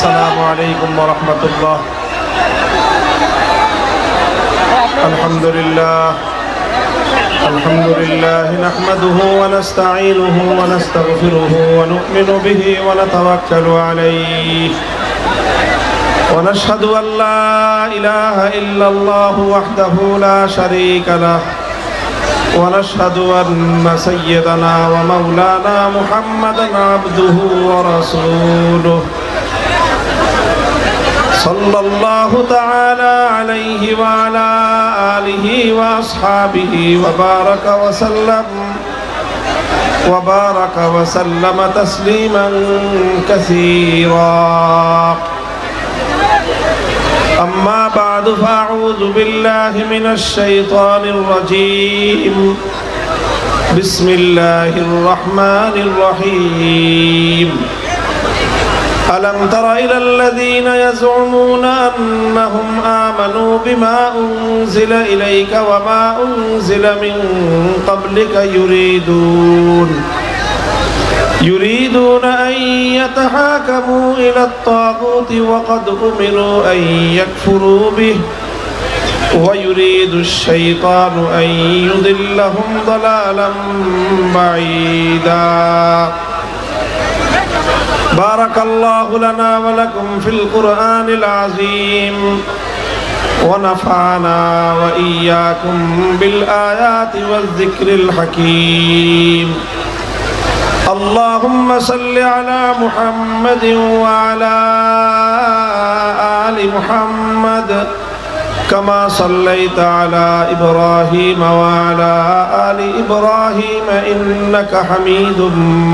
السلام عليكم ورحمة الله. الحمد لله نحمده ونستعينه ونستغفره ونؤمن به ونتوكل عليه ونشهد أن لا إله إلا الله وحده لا شريك له ونشهد أن سيدنا ومولانا محمدا عبده ورسوله صلى الله تعالى عليه وعلى آله وأصحابه وبارك وسلم تسليما كثيرا. أما بعد فأعوذ بالله من الشيطان الرجيم. بسم الله الرحمن الرحيم. ألم تر إلى الذين يزعمون أنهم آمنوا بما أنزل إليك وما أنزل من قبلك يريدون أن يتحاكموا إلى الطاغوت وقد أمروا أن يكفروا به ويريد الشيطان أن يضلهم ضلالا بعيدا. بارك الله لنا ولكم في القرآن العظيم ونفعنا وإياكم بالآيات والذكر الحكيم. اللهم صل على محمد وعلى آل محمد كما صليت على إبراهيم وعلى آل إبراهيم إنك حميد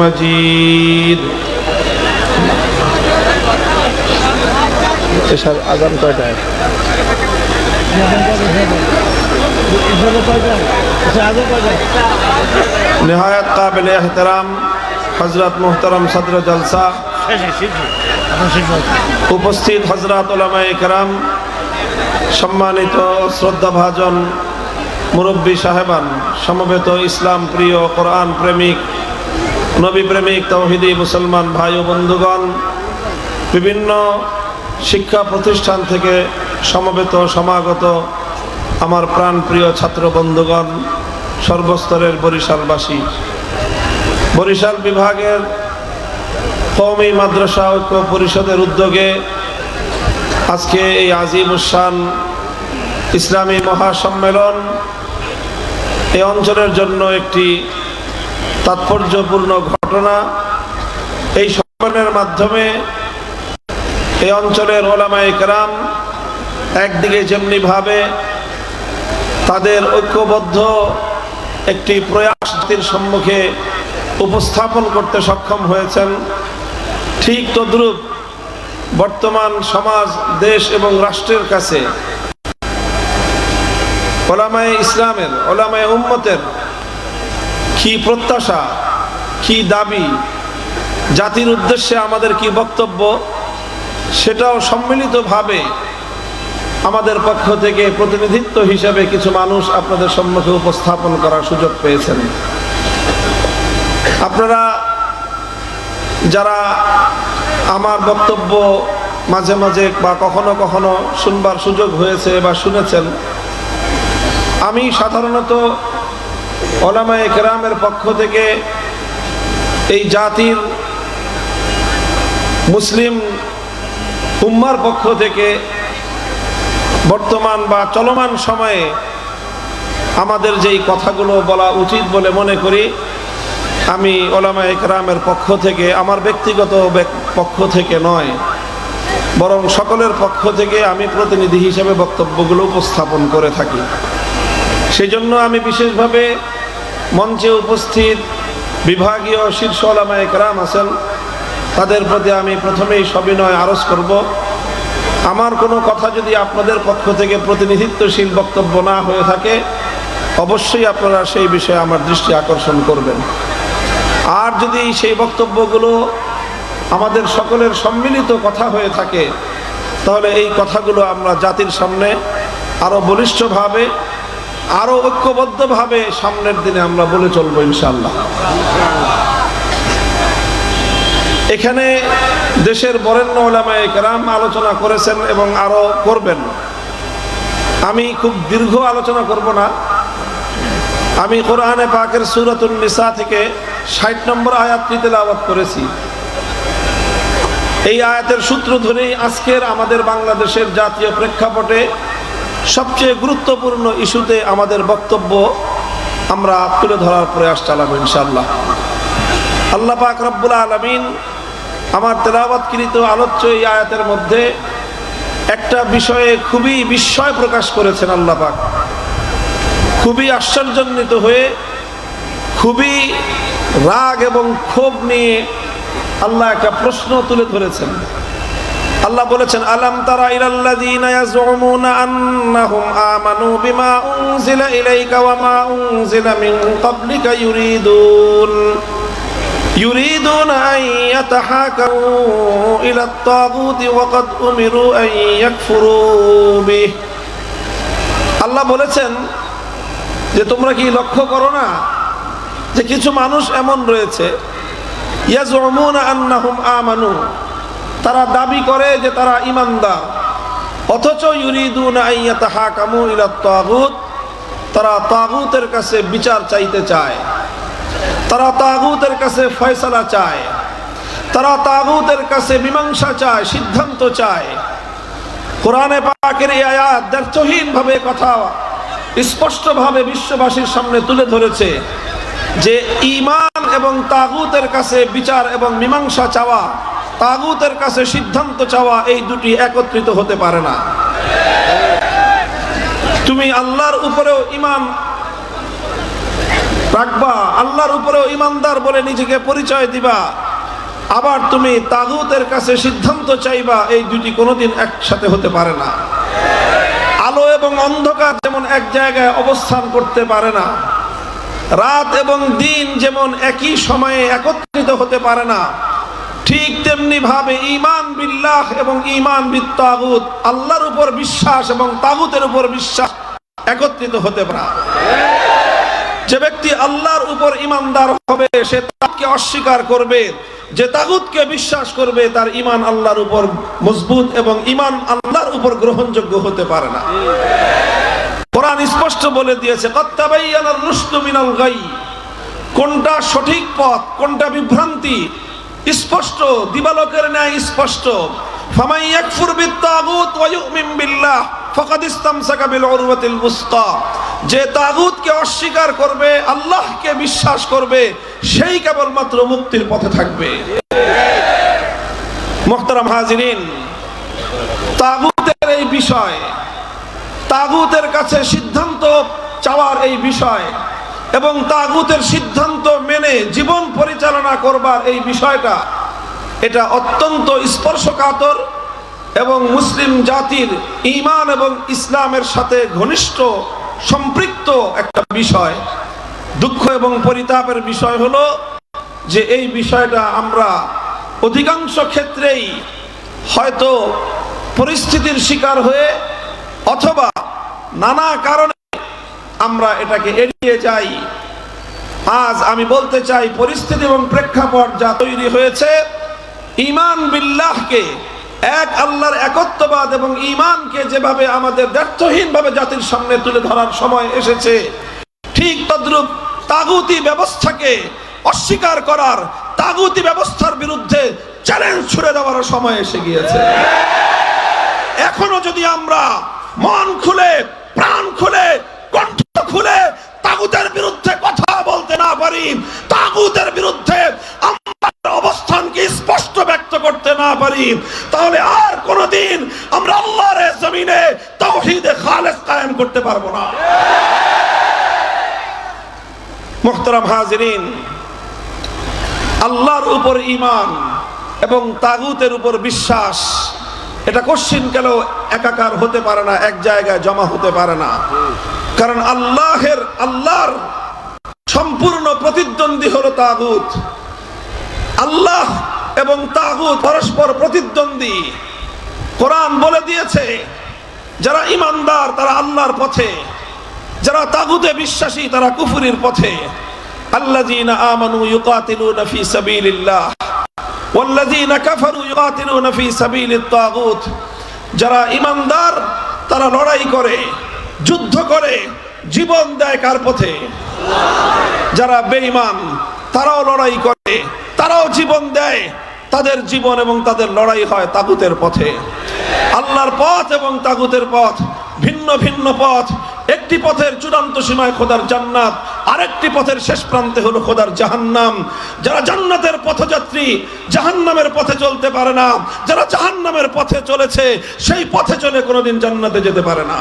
مجيد. আজান কয়টায়? निहायत काबिल एहतराम हजरत मोहतरम सदर जलसा, उपस्थित हजरत उलमाए किराम, सम्मानित श्रद्धाभाजन मुरब्बी साहेबान, समवेत इस्लाम प्रिय कुरान प्रेमिक नबी प्रेमिक तौहिदी मुसलमान भाई ও বন্ধুগণ, বিভিন্ন শিক্ষা প্রতিষ্ঠান থেকে সমবেত সমাগত আমার প্রাণপ্রিয় ছাত্র বন্ধুগণ, সর্বস্তরের বরিশালবাসী, বরিশাল বিভাগের কওমি মাদ্রাসা ঐক্য পরিষদের উদ্যোগে আজকে এই আজিমুশান ইসলামী মহাসম্মেলন এই অঞ্চলের জন্য একটি তাৎপর্যপূর্ণ ঘটনা। এই সম্মেলনের মাধ্যমে এই অঞ্চলের উলামায়ে কেরাম একদিকে যেমনিভাবে তাদের ঐক্যবদ্ধ একটি প্রয়াস জাতির সম্মুখে উপস্থাপন করতে সক্ষম হয়েছেন, ঠিক তদ্রূপ বর্তমান সমাজ, দেশ এবং রাষ্ট্রের কাছে উলামায়ে ইসলামের, উলামায়ে উম্মতের কি প্রত্যাশা, কি দাবি, জাতির উদ্দেশ্যে আমাদের কি বক্তব্য, সেটাও সম্মিলিতভাবে আমাদের পক্ষ থেকে প্রতিনিধিত্ব হিসেবে কিছু মানুষ আপনাদের সম্মুখে উপস্থাপন করার সুযোগ পেয়েছেন। আপনারা যারা আমার বক্তব্য মাঝে মাঝে বা কখনো কখনো শুনবার সুযোগ হয়েছে বা শুনেছেন, আমি সাধারণত উলামায়ে কেরামের পক্ষ থেকে এই জাতির মুসলিম উম্মার পক্ষ থেকে বর্তমান বা চলমান সময়ে আমাদের যেই কথাগুলো বলা উচিত বলে মনে করি, আমি উলামায়ে কেরামের পক্ষ থেকে, আমার ব্যক্তিগত পক্ষ থেকে নয়, বরং সকলের পক্ষ থেকে আমি প্রতিনিধি হিসেবে বক্তব্যগুলো উপস্থাপন করে থাকি। সেই জন্য আমি বিশেষভাবে মঞ্চে উপস্থিত বিভাগীয় শীর্ষ উলামায়ে কেরাম আছেন, তাদের প্রতি আমি প্রথমেই সবিনয় আরজ করব, আমার কোনো কথা যদি আপনাদের পক্ষ থেকে প্রতিনিধিত্বশীল বক্তব্য না হয়ে থাকে, অবশ্যই আপনারা সেই বিষয়ে আমার দৃষ্টি আকর্ষণ করবেন। আর যদি সেই বক্তব্যগুলো আমাদের সকলের সম্মিলিত কথা হয়ে থাকে, তাহলে এই কথাগুলো আমরা জাতির সামনে আরো বলিষ্ঠভাবে, আরো ঐক্যবদ্ধভাবে সামনের দিনে আমরা বলে চলবো ইনশাআল্লাহ। এখানে দেশের বরেণ্য উলামায়ে কেরাম আলোচনা করেছেন এবং আরো করবেন। আমি খুব দীর্ঘ আলোচনা করব না। আমি কোরআনে পাকের সূরাতুন নিসা থেকে ৬০ নম্বর আয়াতটি তেলাওয়াত করেছি। এই আয়াতের সূত্র ধরেই আজকের আমাদের বাংলাদেশের জাতীয় প্রেক্ষাপটে সবচেয়ে গুরুত্বপূর্ণ ইস্যুতে আমাদের বক্তব্য আমরা তুলে ধরার প্রয়াস চালাবো ইনশাআল্লাহ। আল্লাহ পাক রব্বুল আলামিন আমার তেলাওয়াতকৃত আলোচ্য এই আয়াতের মধ্যে একটা বিষয়ে খুবই বিস্ময় প্রকাশ করেছেন। আল্লাহ পাক খুবই আশ্চর্যান্বিত হয়ে, খুবই রাগ এবং ক্ষোভ নিয়ে আল্লাহ একটা প্রশ্ন তুলে ধরেছেন। আল্লাহ বলেছেন, আলাম তারা ইলাল্লাযীনা ইয়াজউমুনা আন্নাহুম আমানু বিমা উনজিলা ইলাইকা ওয়া মা উনজিলা মিন ক্বাবলিকা ইউরিদুনা আন ইয়াতাহাকামু ইলাত তাগুতি ওয়া ক্বাদ উমিরু আন ইয়াকফুরু বিহি। আল্লাহ বলেছেন যে তোমরা কি লক্ষ্য করো না যে কিছু মানুষ এমন রয়েছে, ইয়াজউমুনা আন্নাহুম আমানু, তারা দাবি করে যে তারা ঈমানদার, অথচ ইউরিদুনা আন ইয়াতাহাকামু ইলাত তাগুত, তারা তাগুতের কাছে বিচার চাইতে চায়, তারা তাগুতের কাছে ফয়সালা চায়, তারা তাগুতের কাছে মীমাংসা চায়, সিদ্ধান্ত চায়। কোরআনে পাকের এই আয়াত দ্ব্যর্থহীনভাবে কথা স্পষ্টভাবে বিশ্ববাসীর সামনে তুলে ধরেছে যে ঈমান এবং তাগুতের কাছে বিচার এবং মীমাংসা চাওয়া, তাগুতের কাছে সিদ্ধান্ত চাওয়া, এই দুটি একত্রিত হতে পারে না। তুমি আল্লাহর উপরেও ঈমান রাখবা, আল্লাহর উপরেও ঈমানদার বলে নিজেকে পরিচয় দিবা, আবার তুমি তাগুতের কাছে সিদ্ধান্ত চাইবা, এই দুটি কোনোদিন একসাথে হতে পারে না। আলো এবং অন্ধকার যেমন এক জায়গায় অবস্থান করতে পারে না, রাত এবং দিন যেমন একই সময়ে একত্রিত হতে পারে না, ঠিক তেমনি ভাবে ঈমান বিল্লাহ এবং ঈমান বিত তাগুত, আল্লাহর উপর বিশ্বাস এবং তাগুতের উপর বিশ্বাস একত্রিত হতে পারে না। যে ব্যক্তি আল্লাহর উপর ঈমানদার হবে সে তাকে অস্বীকার করবে, যে তাগুতকে বিশ্বাস করবে তার ঈমান আল্লাহর উপর মজবুত এবং ঈমান আল্লাহর উপর গ্রহণযোগ্য হতে পারে না। কোরআন স্পষ্ট বলে দিয়েছে, ক্বাদ তাবায়্যানার রুশদু মিনাল গাই, কোনটা সঠিক পথ কোনটা বিভ্রান্তি স্পষ্ট, দিবালোকের ন্যায় স্পষ্ট। ফামান ইয়াকফুর বিত তাগুত ওয়া ইউমিন বিল্লাহ ফাকাদ ইসতামসাকা বিল উরওয়াতিল উসকা, যে তাগুতকে অস্বীকার করবে, আল্লাহকে বিশ্বাস করবে, সেই কেবলমাত্র মুক্তির পথে থাকবে। মুহতারাম হাজিরিন, তাগুতের এই বিষয়, তাগুতের কাছে সিদ্ধান্ত চাওয়ার এই বিষয় এবং তাগুতের সিদ্ধান্ত মেনে জীবন পরিচালনা করবার এই বিষয়টা, এটা অত্যন্ত স্পর্শকাতর এবং মুসলিম জাতির ঈমান এবং ইসলামের সাথে ঘনিষ্ঠ সম্পৃক্ত একটা বিষয়। দুঃখ এবং পরিতাপের বিষয় হলো যে এই বিষয়টা আমরা অধিকাংশ ক্ষেত্রেই হয়তো পরিস্থিতির শিকার হয়ে অথবা নানা কারণে আমরা এটাকে এড়িয়ে যাই। আজ আমি বলতে চাই, পরিস্থিতি এবং প্রেক্ষাপট যা তৈরি হয়েছে, ঈমান বিল্লাহকে, এক আল্লাহর একত্ববাদ এবং ঈমানকে যেভাবে আমাদের ব্যর্থহীনভাবে জাতির সামনে তুলে ধরার সময় এসেছে, ঠিক তদ্রূপ তাগুতি ব্যবস্থাকে অস্বীকার করার, তাগুতি ব্যবস্থার বিরুদ্ধে চ্যালেঞ্জ ছুড়ে দেওয়ার সময় এসে গিয়েছে। এখনো যদি আমরা মন খুলে, প্রাণ খুলে, কণ্ঠ খুলে তাগুতের বিরুদ্ধে কথা বলতে না পারি, তাগুতের বিরুদ্ধে আমাদের অবস্থানকে স্পষ্ট ব্যক্ত করতে না পারি, তাহলে আর কোনদিন আমরা আল্লাহর জমিনে তাওহীদে খালেস কায়েম করতে পারবো না। মুহতারাম হাজিরিন, আল্লাহর উপর ঈমান এবং তাগুতের উপর বিশ্বাস, এটা কশ্চিনকালেও একাকার হতে পারে না, এক জায়গায় জমা হতে পারে না। কারণ আল্লাহর সম্পূর্ণ প্রতিদ্বন্দ্বী হলো তাগুত। আল্লাহ এবং তাগুত পরস্পর প্রতিদ্বন্দ্বী। কোরআন বলে দিয়েছে, যারা ঈমানদার তারা আল্লাহর পথে, যারা তাগুতে বিশ্বাসী তারা কুফরির পথে। আল্লাযীনা আমানু ইউকাতিলুনা ফি সাবিলিল্লাহ ওয়াল্লাযীনা কাফারু ইউকাতিলুনা ফী সাবিলিত তাগুত, যারা ঈমানদার তারা লড়াই করে, যুদ্ধ করে, জীবন দেয় কার পথে? যারা বেঈমান তারাও লড়াই করে, তারাও জীবন দেয়, তাদের জীবন এবং তাদের লড়াই হয় তাগুতের পথে। আল্লাহর পথ এবং তাগুতের পথ ভিন্ন ভিন্ন পথ। একটি পথের চূড়ান্ত সীমায় খোদার জান্নাত, আরেকটি পথের শেষ প্রান্তে হলো খোদার জাহান্নাম। যারা জান্নাতের পথযাত্রী জাহান্নামের পথে চলতে পারে না, যারা জাহান্নামের পথে চলেছে সেই পথে চলে কোনোদিন জান্নাতে যেতে পারে না।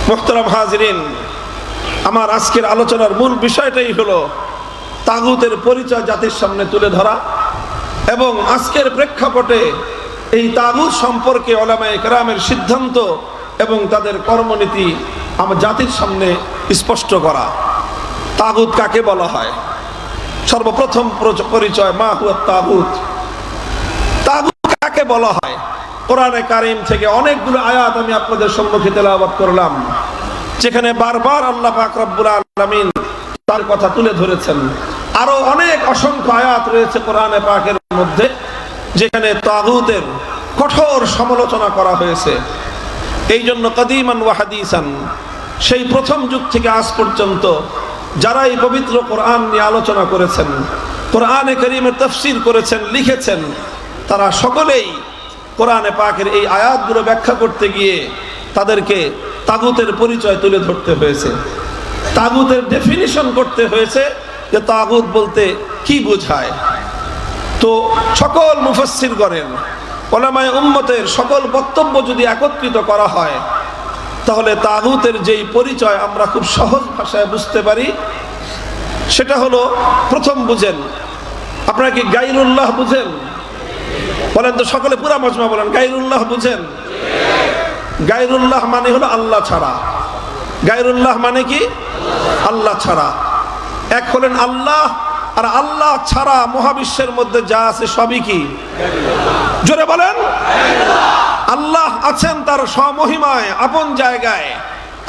মুহতারাম হাজিরিন, আমার আজকের আলোচনার মূল বিষয়টাই হলো তাগুতের পরিচয় জাতির সামনে তুলে ধরা এবং আজকের প্রেক্ষাপটে এই তাগুত সম্পর্কে উলামায়ে কেরামের সিদ্ধান্ত এবং তাদের কর্মনীতি আমার জাতির সামনে স্পষ্ট করা। তাগুত কাকে বলা হয়? সর্বপ্রথম পরিচয়, মা হুয়া তাগুত। তাগুত কাকে বলা হয়? কোরআনে কারীম থেকে অনেকগুলো আয়াত আমি আপনাদের সম্মুখে তেলাওয়াত করলাম, যেখানে বারবার আল্লাহ পাক রব্বুল আলামিন তার কথা তুলে ধরেছেন। আরো অনেক অসংখ্য আয়াত রয়েছে কোরআনে পাকের মধ্যে যেখানে তাগুতের কঠোর সমালোচনা করা হয়েছে। এই জন্য কাদিমান ওয়া হাদিসান, সেই প্রথম যুগ থেকে আজ পর্যন্ত যারা এই পবিত্র কোরআন নিয়ে আলোচনা করেছেন, কোরআনে কারীমের তাফসীর করেছেন, লিখেছেন, তারা সকলেই কোরআনে পাকের এই আয়াতগুলো ব্যাখ্যা করতে গিয়ে তাদেরকে তাগুতের পরিচয় তুলে ধরতে হয়েছে, তাগুতের ডেফিনিশন করতে হয়েছে যে তাগুত বলতে কি বোঝায়। তো সকল মুফাসসির করেন, উলামায়ে উম্মতের সকল বক্তব্য যদি একত্রিত করা হয় তাহলে তাগুতের যেই পরিচয় আমরা খুব সহজ ভাষায় বুঝতে পারি সেটা হলো, প্রথম বুঝেন, আপনারা কি গায়রুল্লাহ বুঝেন? বলেন তো সকলে, পুরা মজমা বলেন, গায়রুল্লাহ বুঝেন? গায়রুল্লাহ মানে হলো আল্লাহ ছাড়া। গায়রুল্লাহ মানে কি? আল্লাহ ছাড়া। এক হলেন আল্লাহ, আর আল্লাহ ছাড়া মহাবিশ্বের মধ্যে যা আছে সবই কি? জোরে বলেন। আল্লাহ আছেন তার স্বমহিমায় আপন জায়গায়,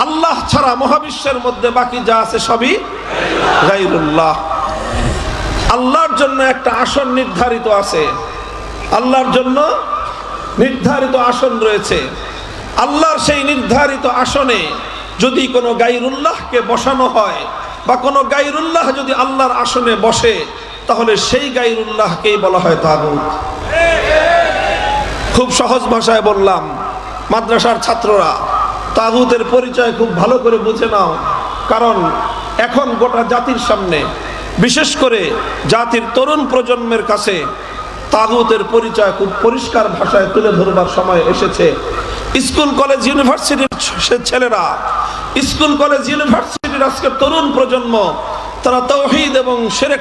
আল্লাহ ছাড়া মহাবিশ্বের মধ্যে বাকি যা আছে সবই গায়রুল্লাহ। আল্লাহর জন্য একটা আসন নির্ধারিত আছে, আল্লাহর জন্য নির্ধারিত আসন রয়েছে। আল্লাহর সেই নির্ধারিত আসনে যদি কোনো গায়রুল্লাহকে বসানো হয় বা কোনো গায়রুল্লাহ যদি আল্লাহর আসনে বসে তাহলে সেই গায়রুল্লাহকেই বলা হয় তাগুত। খুব সহজ ভাষায় বললাম, মাদ্রাসার ছাত্ররা তাগুতের পরিচয় খুব ভালো করে বুঝে নাও, কারণ এখন গোটা জাতির সামনে, বিশেষ করে জাতির তরুণ প্রজন্মের কাছে তাগুতের পরিচয় খুব পরিষ্কার ভাষায় তুলে ধরবার সময় এসেছে। স্কুল কলেজ ইউনিভার্সিটির ছেলেরা, স্কুল কলেজ ইউনিভার্সিটির আজকে তরুণ প্রজন্ম, তারা তাওহীদ এবং শিরক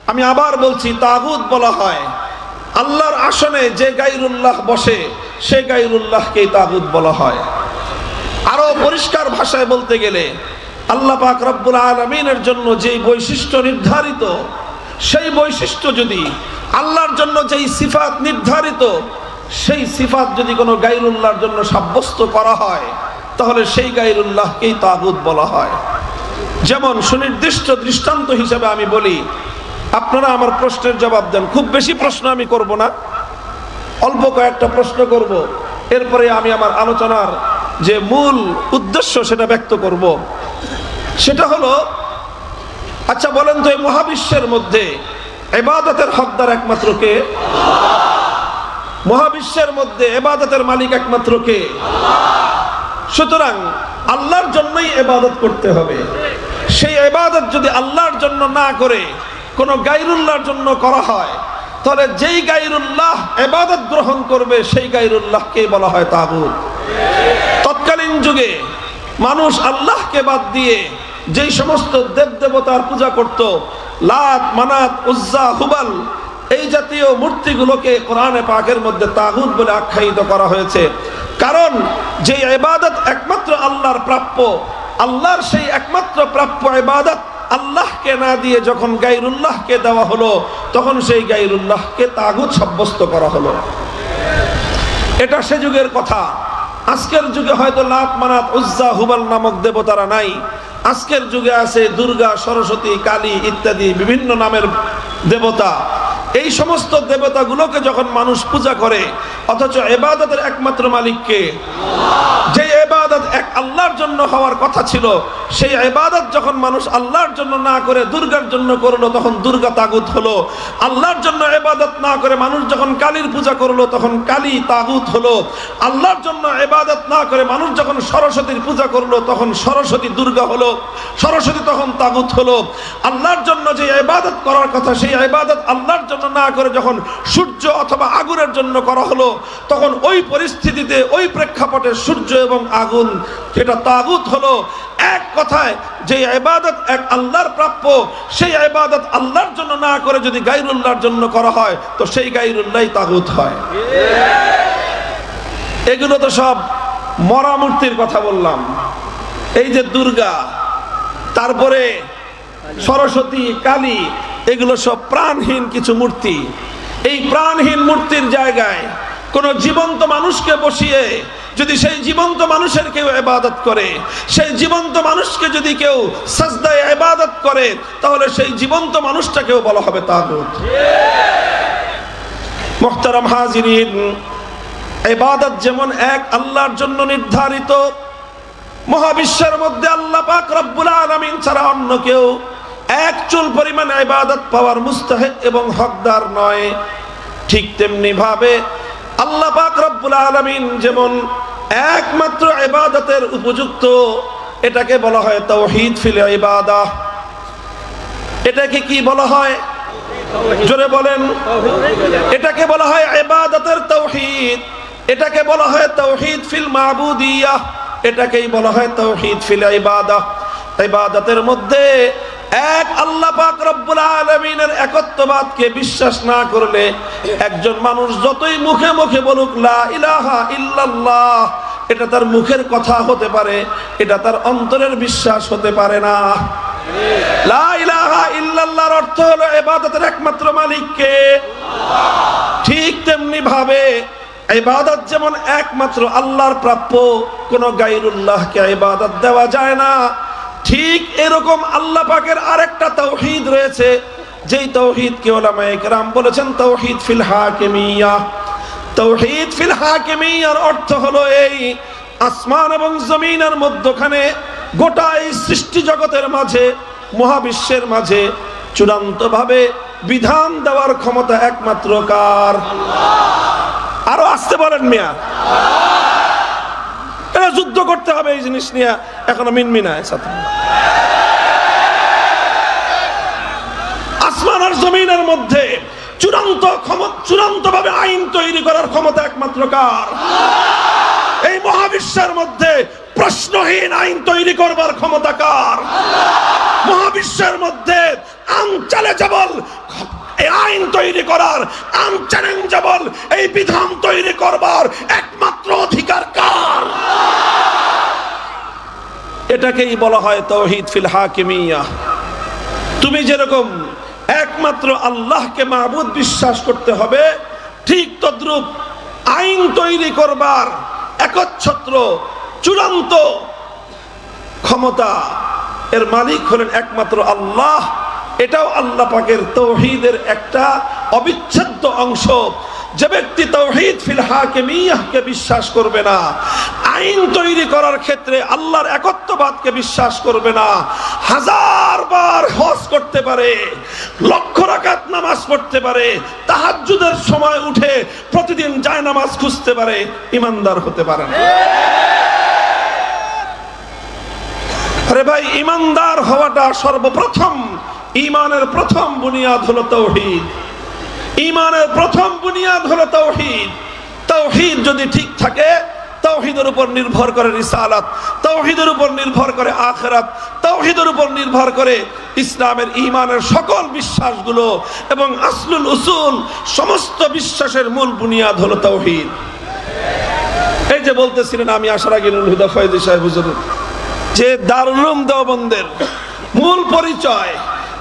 আমি আবার বলছি, তাগুত বলা হয় আল্লাহর আসনে যে গায়রুল্লাহ বসে সে গায়রুল্লাহকেই তাগুত বলা হয়। আরো পরিষ্কার ভাষায় বলতে গেলে আল্লাহ পাক রব্বুল আলামিনের জন্য যেই বৈশিষ্ট্য নির্ধারিত, সেই বৈশিষ্ট্য যদি আল্লাহর জন্য যেই সিফাত নির্ধারিত, সেই সিফাত যদি কোনো গায়রুল্লাহর জন্য সাব্যস্ত করা হয় তাহলে সেই গায়রুল্লাহকেই তাগুত বলা হয়। যেমন সুনির্দিষ্ট দৃষ্টান্ত হিসেবে আমি বলি, আপনারা আমার প্রশ্নের জবাব দেন, খুব বেশি প্রশ্ন আমি করব না, অল্প কয়েকটা প্রশ্ন করব, এরপরে আমি আমার আলোচনার যে মূল উদ্দেশ্য সেটা ব্যক্ত করব। সেটা হলো, আচ্ছা বলেন তো এই মহাবিশ্বের মধ্যে ইবাদতের হকদার একমাত্র কে? মহাবিশ্বের মধ্যে ইবাদতের মালিক একমাত্র কে? সুতরাং আল্লাহর জন্যই ইবাদত করতে হবে। সেই ইবাদত যদি আল্লাহর জন্য না করে কোনো গায়রুল্লাহর জন্য করা হয়, তাহলে যেই গায়রুল্লাহ ইবাদত গ্রহণ করবে সেই গায়রুল্লাহকে বলা হয় তাগুত। তৎকালীন যুগে মানুষ আল্লাহকে বাদ দিয়ে যেই সমস্ত দেবদেবতার পূজা করত, লাত, মানাত, উজ্জা, হুবাল, এই জাতীয় মূর্তিগুলোকে কোরআনে পাকের মধ্যে তাগুত বলে আখ্যায়িত করা হয়েছে। কারণ যে ইবাদত একমাত্র আল্লাহর প্রাপ্য, আল্লাহর সেই একমাত্র প্রাপ্য ইবাদত আল্লাহকে না দিয়ে যখন গায়রুল্লাহকে দেওয়া হলো, তখন সেই গায়রুল্লাহকে তাগুত সাব্যস্ত করা হলো। এটা সে যুগের কথা। আজকের যুগে হয়তো লাত, মানাত, উজ্জা, হুবাল নামক দেবতারা নাই। আজকের যুগে আছে দুর্গা, সরস্বতী, কালী ইত্যাদি বিভিন্ন নামের দেবতা। এই সমস্ত দেবতাগুলোকে যখন মানুষ পূজা করে, অথচ ইবাদতের একমাত্র মালিককে, যে ইবাদত এক আল্লাহর জন্য হওয়ার কথা ছিল, সেই ইবাদত যখন মানুষ আল্লাহর জন্য না করে দুর্গার জন্য করলো, তখন দুর্গা তাগুত হলো। আল্লাহর জন্য ইবাদত না করে মানুষ যখন কালীর পূজা করলো, তখন কালী তাগুত হলো। আল্লাহর জন্য ইবাদত না করে মানুষ যখন সরস্বতীর পূজা করলো, তখন সরস্বতী দুর্গা হলো, সরস্বতী তখন তাগুত হলো। আল্লাহর জন্য যে ইবাদত করার কথা, সেই ইবাদত আল্লাহর জন্য না করে যখন সূর্য অথবা আগুনের জন্য করা হলো, তখন ওই পরিস্থিতিতে, ওই প্রেক্ষাপটে সূর্য এবং আগুন এটা তাগুত হলো। এক কথায় যে ইবাদত এক আল্লাহর প্রাপ্য, সেই ইবাদত আল্লাহর জন্য না করে যদি গায়রুল্লাহর জন্য করা হয়, তো সেই গায়রুল্লাহই তাগুত হয়। এগুলো তো সব মরা মূর্তির কথা বললাম। এই যে দুর্গা, তারপরে সরস্বতী, কালী, এগুলো সব প্রাণহীন কিছু মূর্তি। এই প্রাণহীন মূর্তির জায়গায় কোন জীবন্ত মানুষকে বসিয়ে যদি সেই জীবন্ত মানুষের কেউ ইবাদত করে, সেই জীবন্ত মানুষকে যদি কেউ সাজদায় ইবাদত করে, তাহলে সেই জীবন্ত মানুষটাকেও বলা হবে তাগুত। মুহতারাম হাজিরিন, ইবাদত যেমন এক আল্লাহর জন্য নির্ধারিত, মহাবিশ্বের মধ্যে আল্লাহ পাক রব্বুল আলামিন ছাড়া অন্য কেউ এক চুল পরিমাণ ইবাদত পাওয়ার মুস্তাহিক এবং হকদার নয়। ঠিক তেমনি ভাবে আল্লাহ পাক রব্বুল আলামিন যেমন একমাত্র ইবাদতের উপযুক্ত, এটাকে বলা হয় তাওহীদ ফিল ইবাদাহ। এটাকে কি বলা হয়? জোরে বলেন। এটাকে বলা হয় ইবাদতের তাওহীদ, এটাকে বলা হয় তাওহীদ ফিল মাবুদিয়াহ, এটাকেই বলা হয় তাওহীদ ফিল ইবাদাহ। ইবাদতের মধ্যে এক আল্লাহ পাক রব্বুল আলামিনের একত্ববাদকে বিশ্বাস না করলে একজন মানুষ যতই মুখে মুখে বলুক লা ইলাহা ইল্লাল্লাহ, এটা তার মুখের কথা হতে পারে, এটা তার অন্তরের বিশ্বাস হতে পারে না। লা ইলাহা ইল্লাল্লাহর অর্থ হলো ইবাদতের একমাত্র মালিক কে। ঠিক তেমনি ভাবে ইবাদত যেমন একমাত্র আল্লাহর প্রাপ্য, কোন গায়রুল্লাহকে ইবাদত দেওয়া যায় না। ঠিক এরকম আল্লাহ পাকের আরেকটা তাওহীদ রয়েছে, যেই তাওহীদকে উলামায়ে কেরাম বলেছেন তাওহীদ ফিল হাকিমিয়াহ। তাওহীদ ফিল হাকিমিয়ার অর্থ হলো এই আসমান এবং জমিনের মধ্যখানে, গোটা এই সৃষ্টি জগতের মাঝে, মহাবিশ্বের মাঝে চূড়ান্তভাবে বিধান দেওয়ার ক্ষমতা একমাত্র কার? আরো আসতে বলেন মিয়া। এটা যুদ্ধ করতে হবে এই জিনিস নিয়ে, এখনো মিনমিনায় সাথে। আসমান আর জমিনের মধ্যে চূড়ান্ত ভাবে আইন তৈরি করার ক্ষমতা একমাত্র কার? এই মহাবিশ্বের মধ্যে প্রশ্নহীন আইন তৈরি করবার ক্ষমতা কার? মহাবিশ্বের মধ্যে আনচ্যালেঞ্জেবল এই আইন তৈরি করার, আনচ্যালেঞ্জেবল এই বিধান তৈরি করবার একমাত্র অধিকার কার? এটাকেই বলা হয় তাওহীদ ফিল হাকিমিয়াহ। তুমি যেরকম একমাত্র আল্লাহকে মাবুদ বিশ্বাস করতে হবে, ঠিক তদ্রূপ আইন তৈরি করবার একচ্ছত্র চূড়ান্ত ক্ষমতা এর মালিক হলেন একমাত্র আল্লাহ। এটাও আল্লাহ পাকের তাওহীদের একটা অবিচ্ছেদ্য অংশ। যে ব্যক্তি তাওহীদ ফিল হাকিমিয়াহকে বিশ্বাস করবে না, আইন তৈরি করার ক্ষেত্রে আল্লাহর একত্ববাদকে বিশ্বাস করবে না, হাজার বার হজ করতে পারে, লক্ষ রাকাত নামাজ পড়তে পারে, তাহাজ্জুদের সময় উঠে প্রতিদিন জায়নামাজ খুঁজতে পারে, ঈমানদার হতে পারে না। আরে ভাই, ঈমানদার হওয়াটা সর্বপ্রথম, ঈমানের প্রথম বুনিয়াদ হলো তাওহীদ। ঈমানের প্রথম বুনিয়াদ হলো তাওহীদ। তাওহীদ যদি ঠিক থাকে, তাওহীদের উপর নির্ভর করে রিসালাত, তাওহীদের উপর নির্ভর করে আখিরাত, তাওহীদের উপর নির্ভর করে ইসলামের ঈমানের সকল বিশ্বাসগুলো, এবং আসলুল উসুল, সমস্ত বিশ্বাসের মূল বুনিয়াদ হলো তাওহীদ। এই যে বলতেছিলেন আমি আসার আগে নুরুল হুদা ফয়জী সাহেব হুজুর, যে দারুল উলুম দেওবন্দের মূল পরিচয়,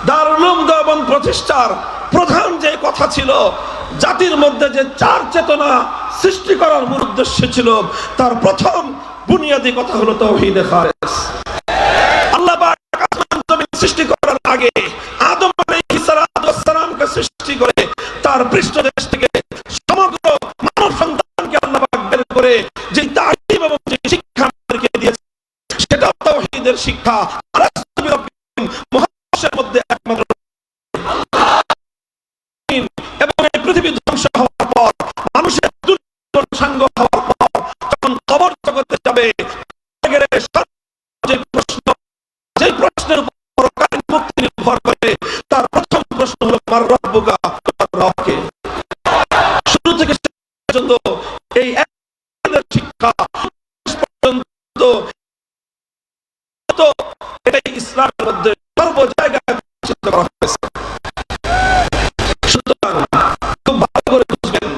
দারুল উলুম দেওবন্দ প্রতিষ্ঠার প্রধান যে কথা ছিল, জাতির মধ্যে যে চার চেতনা সৃষ্টি করার মূল উদ্দেশ্য ছিল, তার প্রথম বুনিয়াদী কথা হলো তাওহীদে খালেস। আল্লাহ পাক আসমান জমিন সৃষ্টি করার আগে আদম আলাইহিস সালামকে সৃষ্টি করে তার পৃষ্ঠদেশ থেকে সমগ্র মানব সন্তানকে আল্লাহ পাক বের করে যে তালিম এবং যে শিক্ষা আমাদেরকে দিয়েছে, সেটা তাওহীদের শিক্ষা। মহাবিশ্বের মধ্যে একমাত্র, এবং এই পৃথিবী ধ্বংস হওয়ার পর, মানুষের সাঙ্গ হওয়ার পর, যখন কবর জগতে যাবে, যে প্রশ্নের উপর মুক্তি নির্ভর করে, তার প্রথম প্রশ্ন হলো মার রব্বুকা, রবকে। শুরু থেকে শেষ পর্যন্ত এই শিক্ষা পর্যন্ত এটাই ইসলামের মধ্যে সর্ব জায়গায় প্রতিষ্ঠিত করা হয়েছে। সুতরাং খুব ভালো করে বুঝবেন,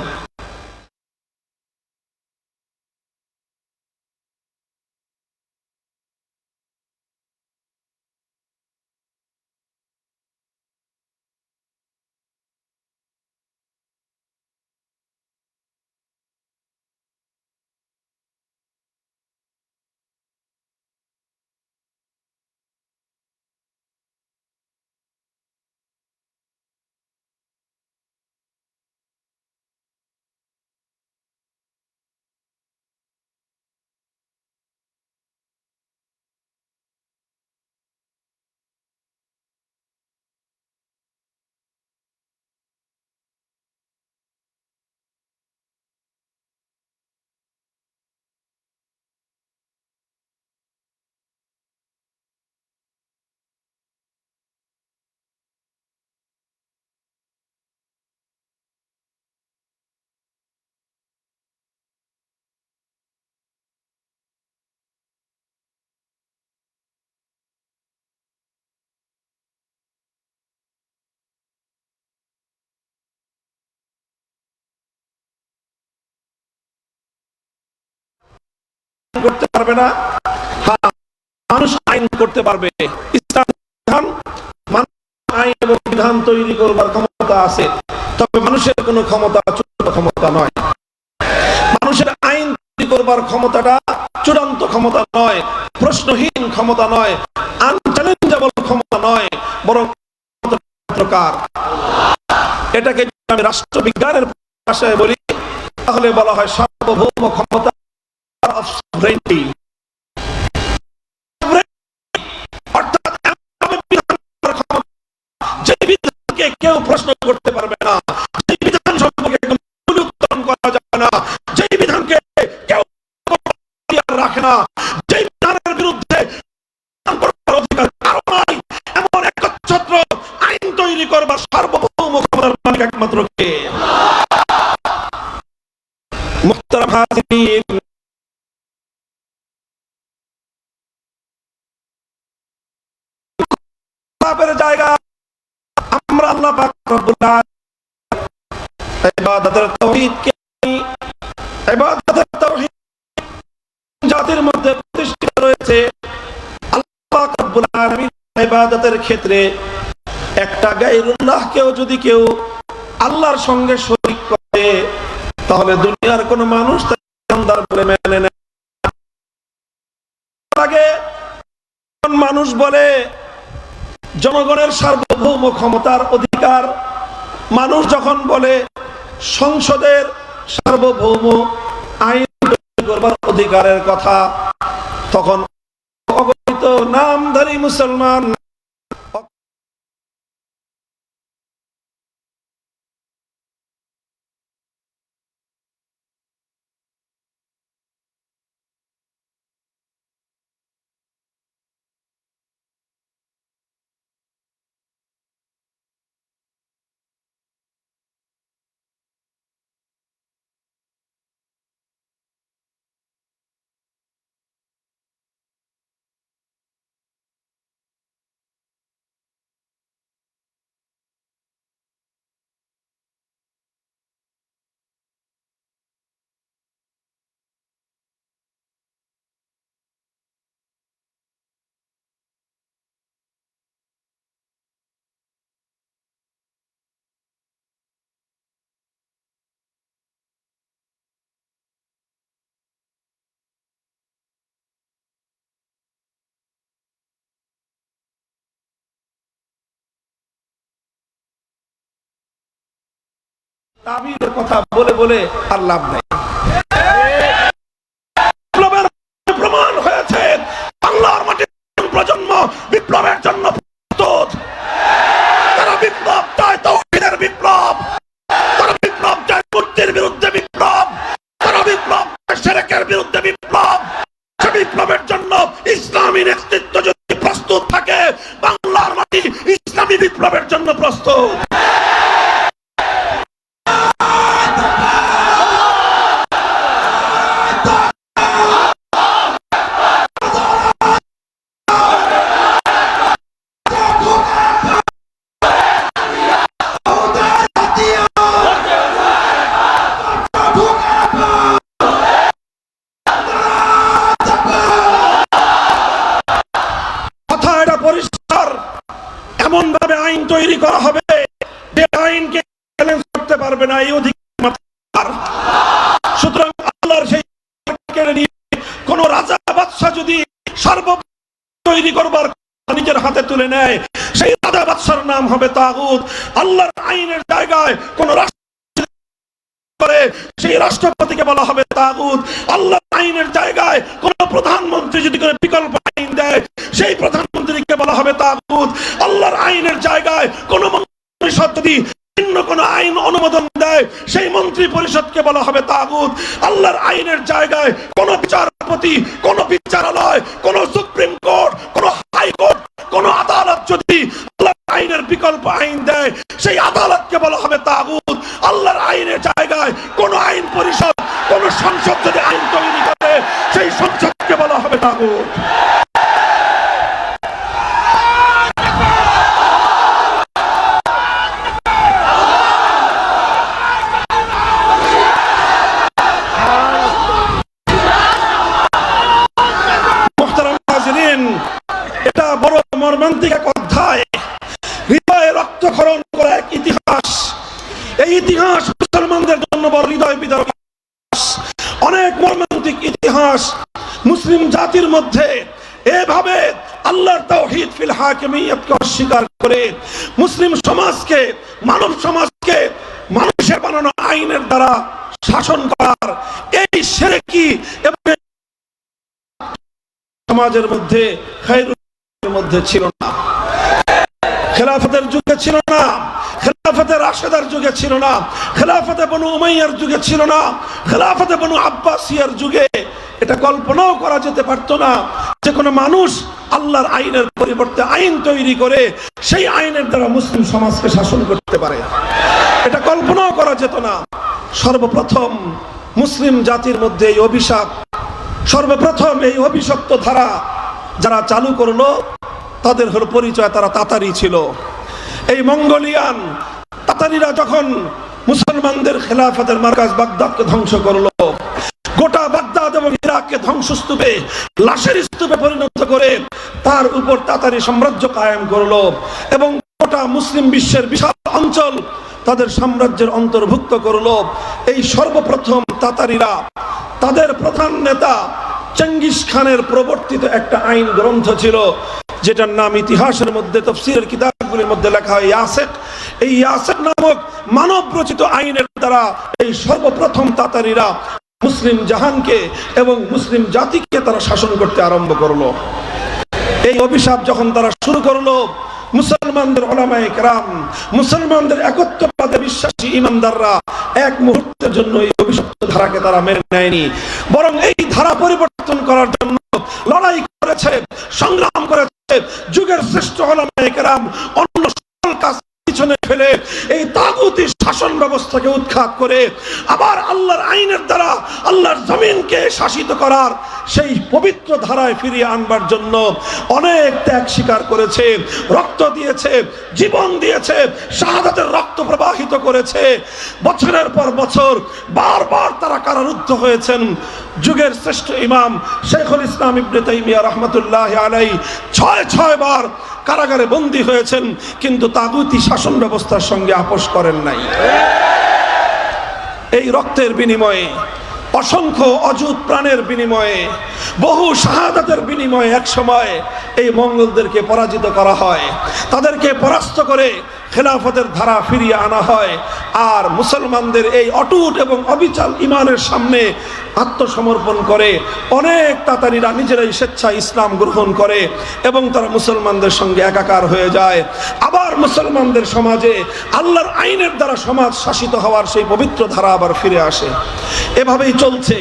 করতে পারবে না। হ্যাঁ, মানুষ আইন করতে পারবে। ইসলাম বিধান, মানুষ আইন এবং বিধান তৈরি করবার ক্ষমতা আছে, তবে মানুষের কোনো ক্ষমতা চূড়ান্ত ক্ষমতা নয়। মানুষের আইন তৈরি করবার ক্ষমতাটা চূড়ান্ত ক্ষমতা নয়, প্রশ্নহীন ক্ষমতা নয়, আনচ্যালেঞ্জেবল ক্ষমতা নয়, বরং প্রকার। এটাকে আমি রাষ্ট্রবিজ্ঞানের ভাষায় বলি, তাহলে বলা হয় সার্বভৌম ক্ষমতা। কেউ প্রশ্ন করতে পারবে না, যে বিধান সম্পর্কে উত্তোলন করা যাবে না, যে বিধানকে কেউ রাখে না, যে বিধানের বিরুদ্ধে অধিকার কারো নাই, এমন একচ্ছত্র আইন তৈরি করবার সার্বভৌম ক্ষমতার মালিক একমাত্র কে? মুহতারাম হাজিরিন, জায়গা আমরা আল্লাহ পাক রব্বুল আলামিন ইবাদতের তাওহীদকে, ইবাদতের তাওহীদ জাতির মধ্যে প্রতিষ্ঠিত রয়েছে। আল্লাহ পাক রব্বুল আলামিন ইবাদতের ক্ষেত্রে একটা গায়রুল্লাহকেও যদি কেউ আল্লাহর সঙ্গে শরীক করে, তাহলে দুনিয়ার কোন মানুষ তাকে ইমানদার বলে মেনে নেয় না। মানুষ বলে জনগণের সার্বভৌম ক্ষমতার অধিকার, মানুষ যখন বলে সংসদের সার্বভৌম আইন করবার অধিকারের কথা, তখন অগণিত নামধারী মুসলমান তাবিরের কথা বলে বলে আর লাভ নাই। প্রমাণ হয়েছে বাংলার মাটির প্রজন্ম বিপ্লবের জন্য প্রস্তুত। তারা বিপ্লব চায়, তাওহীদের বিপ্লব। তারা বিপ্লব চায় মূর্তির বিরুদ্ধে বিপ্লব। তারা বিপ্লব চায় শিরকের বিরুদ্ধে বিপ্লব। সে বিপ্লবের জন্য ইসলামী নেতৃত্ব যদি প্রস্তুত থাকে, বাংলার মাটি ইসলামী বিপ্লবের জন্য প্রস্তুত। এমন ভাবে আইন তৈরি করা হবে যে আইনকে চ্যালেঞ্জ করতে পারবে না, এই অধিকার। সুতরাং আল্লাহর সেই কোন রাজা বাদশা যদি সার্বভৌম তৈরি করবার নিজের হাতে তুলে নেয়, সেই রাজা বাদশার নাম হবে তাগুত। আল্লাহর আইনের জায়গায় কোন করে সেই রাষ্ট্রপতিকে বলা হবে তাগুত। আল্লাহর আইনের জায়গায় কোন প্রধানমন্ত্রী যদি কোনো বিকল্প আইন দেয়, সেই প্রধানমন্ত্রীকে বলা হবে তাগুত। আল্লাহর আইনের জায়গায় কোন মন্ত্রী পরিষদ যদি ভিন্ন কোন আইন অনুমোদন দেয়, সেই মন্ত্রী পরিষদকে বলা হবে তাগুত। আল্লাহর আইনের জায়গায় কোন বিচারপতি, কোন বিচারালয়, কোন সুপ্রিম কোর্ট, কোন হাইকোর্ট, কোন আদালত যদি আল্লাহর আইনের বিকল্প আইন দেয়, সেই আদালতকে বলা হবে তাগুত। আল্লাহর আইনের জায়গায় কোন আইন পরিষদ, কোন সংসদ যদি আইন তৈরি করে, সেই সংসদকে বলা হবে তাগুত। এটা বড় মর্মান্তিক এক অধ্যায়, হৃদয়ে রক্তক্ষরণ করা এক ইতিহাস। এই ইতিহাস মুসলমানদের জন্য বড় হৃদয় বিদারক, অনেক মর্মান্তিক ইতিহাস। মুসলিম জাতির মধ্যে এভাবে আল্লাহর তাওহীদ ফিল হাকিমিয়তকে অস্বীকার করে মুসলিম সমাজকে, মানব সমাজকে মানুষের বানানো আইনের দ্বারা শাসন করার এই শিরকি এবং সমাজের মধ্যে খায়রুল মধ্যে ছিল না। খেলাফতের যুগে ছিল না, খেলাফতে রাশেদার যুগে ছিল না, খেলাফতে বনু উমাইয়ার যুগে ছিল না, খেলাফতে বনু আব্বাসিয়ার যুগে এটা কল্পনাও করা যেতে পারতো না যে কোনো মানুষ আল্লাহর আইনের পরিবর্তে আইন তৈরি করে সেই আইনের দ্বারা মুসলিম সমাজকে শাসন করতে পারে। এটা কল্পনাও করা যেত না। সর্বপ্রথম মুসলিম জাতির মধ্যে এই অভিশাপ, সর্বপ্রথম এই অভিশপ্ত ধারা যারা চালু করলো, তাদের হলো পরিচয়, তারা তাতারি ছিল। এই মঙ্গোলিয়ান তাতারিরা যখন মুসলমানদের খেলাফতের মার্কাজ বাগদাদকে ধ্বংস করলো, গোটা বাগদাদ এবং ইরাককে ধ্বংসস্তূপে, লাশের স্তূপে পরিণত করে তার উপর তাতারি সাম্রাজ্য কায়েম করলো এবং গোটা মুসলিম বিশ্বের বিশাল অঞ্চল তাদের সাম্রাজ্যের অন্তর্ভুক্ত করলো। এই সর্বপ্রথম তাতারিরা তাদের প্রধান নেতা চেঙ্গিস খানের প্রবর্তিত একটা আইন গ্রন্থ ছিল, যেটার নাম ইতিহাসের মধ্যে, তাফসীরের কিতাবগুলির মধ্যে লেখা হয় ইয়াসেক। এই ইয়াসির নামক মানব রচিত আইনের দ্বারা এই সর্বপ্রথম তাতারিরা মুসলিম জাহানকে এবং মুসলিম জাতিকে তারা শাসন করতে আরম্ভ করলো। এই অভিশাপ যখন তারা শুরু করলো, মুসলমানদের উলামায়ে কেরাম, মুসলমানদের একত্ববাদে বিশ্বাসী ইমানদাররা এক মুহূর্তের জন্য এই অভিশপ্ত ধারাকে তারা মেনে নেয়নি, বরং এই ধারা পরিবর্তন করার জন্য লড়াই করেছে, সংগ্রাম করেছে। যুগের শ্রেষ্ঠ উলামায়ে কেরাম অন্য সকল কাজ পিছনে ফেলে এই তাগুতি শাসন ব্যবস্থাকে উৎখাত করে আবার আল্লাহর আইনের দ্বারা আল্লাহর জমিনকে শাসিত করার সেই পবিত্র ধারায় ফিরিয়ে আনবার জন্য অনেক ত্যাগ স্বীকার করেছে, রক্ত দিয়েছে, জীবন দিয়েছে, শাহাদাতের রক্ত প্রবাহিত করেছে। বছরের পর বছর বারবার তারা কারারুদ্ধ হয়েছেন। যুগের শ্রেষ্ঠ ইমাম শেখুল ইসলাম ইবনে তাইমিয়া রাহমাতুল্লাহি আলাইহি ৬ বার কারাগারে বন্দী হয়েছেন, কিন্তু তাগুতি শাসন ব্যবস্থার সঙ্গে আপোষ করেন নাই। এই রক্তের বিনিময়ে, অসংখ্য অযুত প্রাণের বিনিময়ে, বহু শাহাদাতের বিনিময়ে এক সময় এই মঙ্গলদেরকে পরাজিত করা হয়, তাদেরকে পরাস্ত করে খেলাফতের ধারা ফিরিয়ে আনা হয়। আর মুসলমানদের এই অটুট এবং অবিচল ঈমানের সামনে আত্মসমর্পণ করে অনেক তাতারিরা নিজেরাই স্বেচ্ছায় ইসলাম গ্রহণ করে এবং তারা মুসলমানদের সঙ্গে একাকার হয়ে যায়। আবার মুসলমানদের সমাজে আল্লাহর আইনের দ্বারা সমাজ শাসিত হওয়ার সেই পবিত্র ধারা আবার ফিরে আসে। এভাবেই চলেছে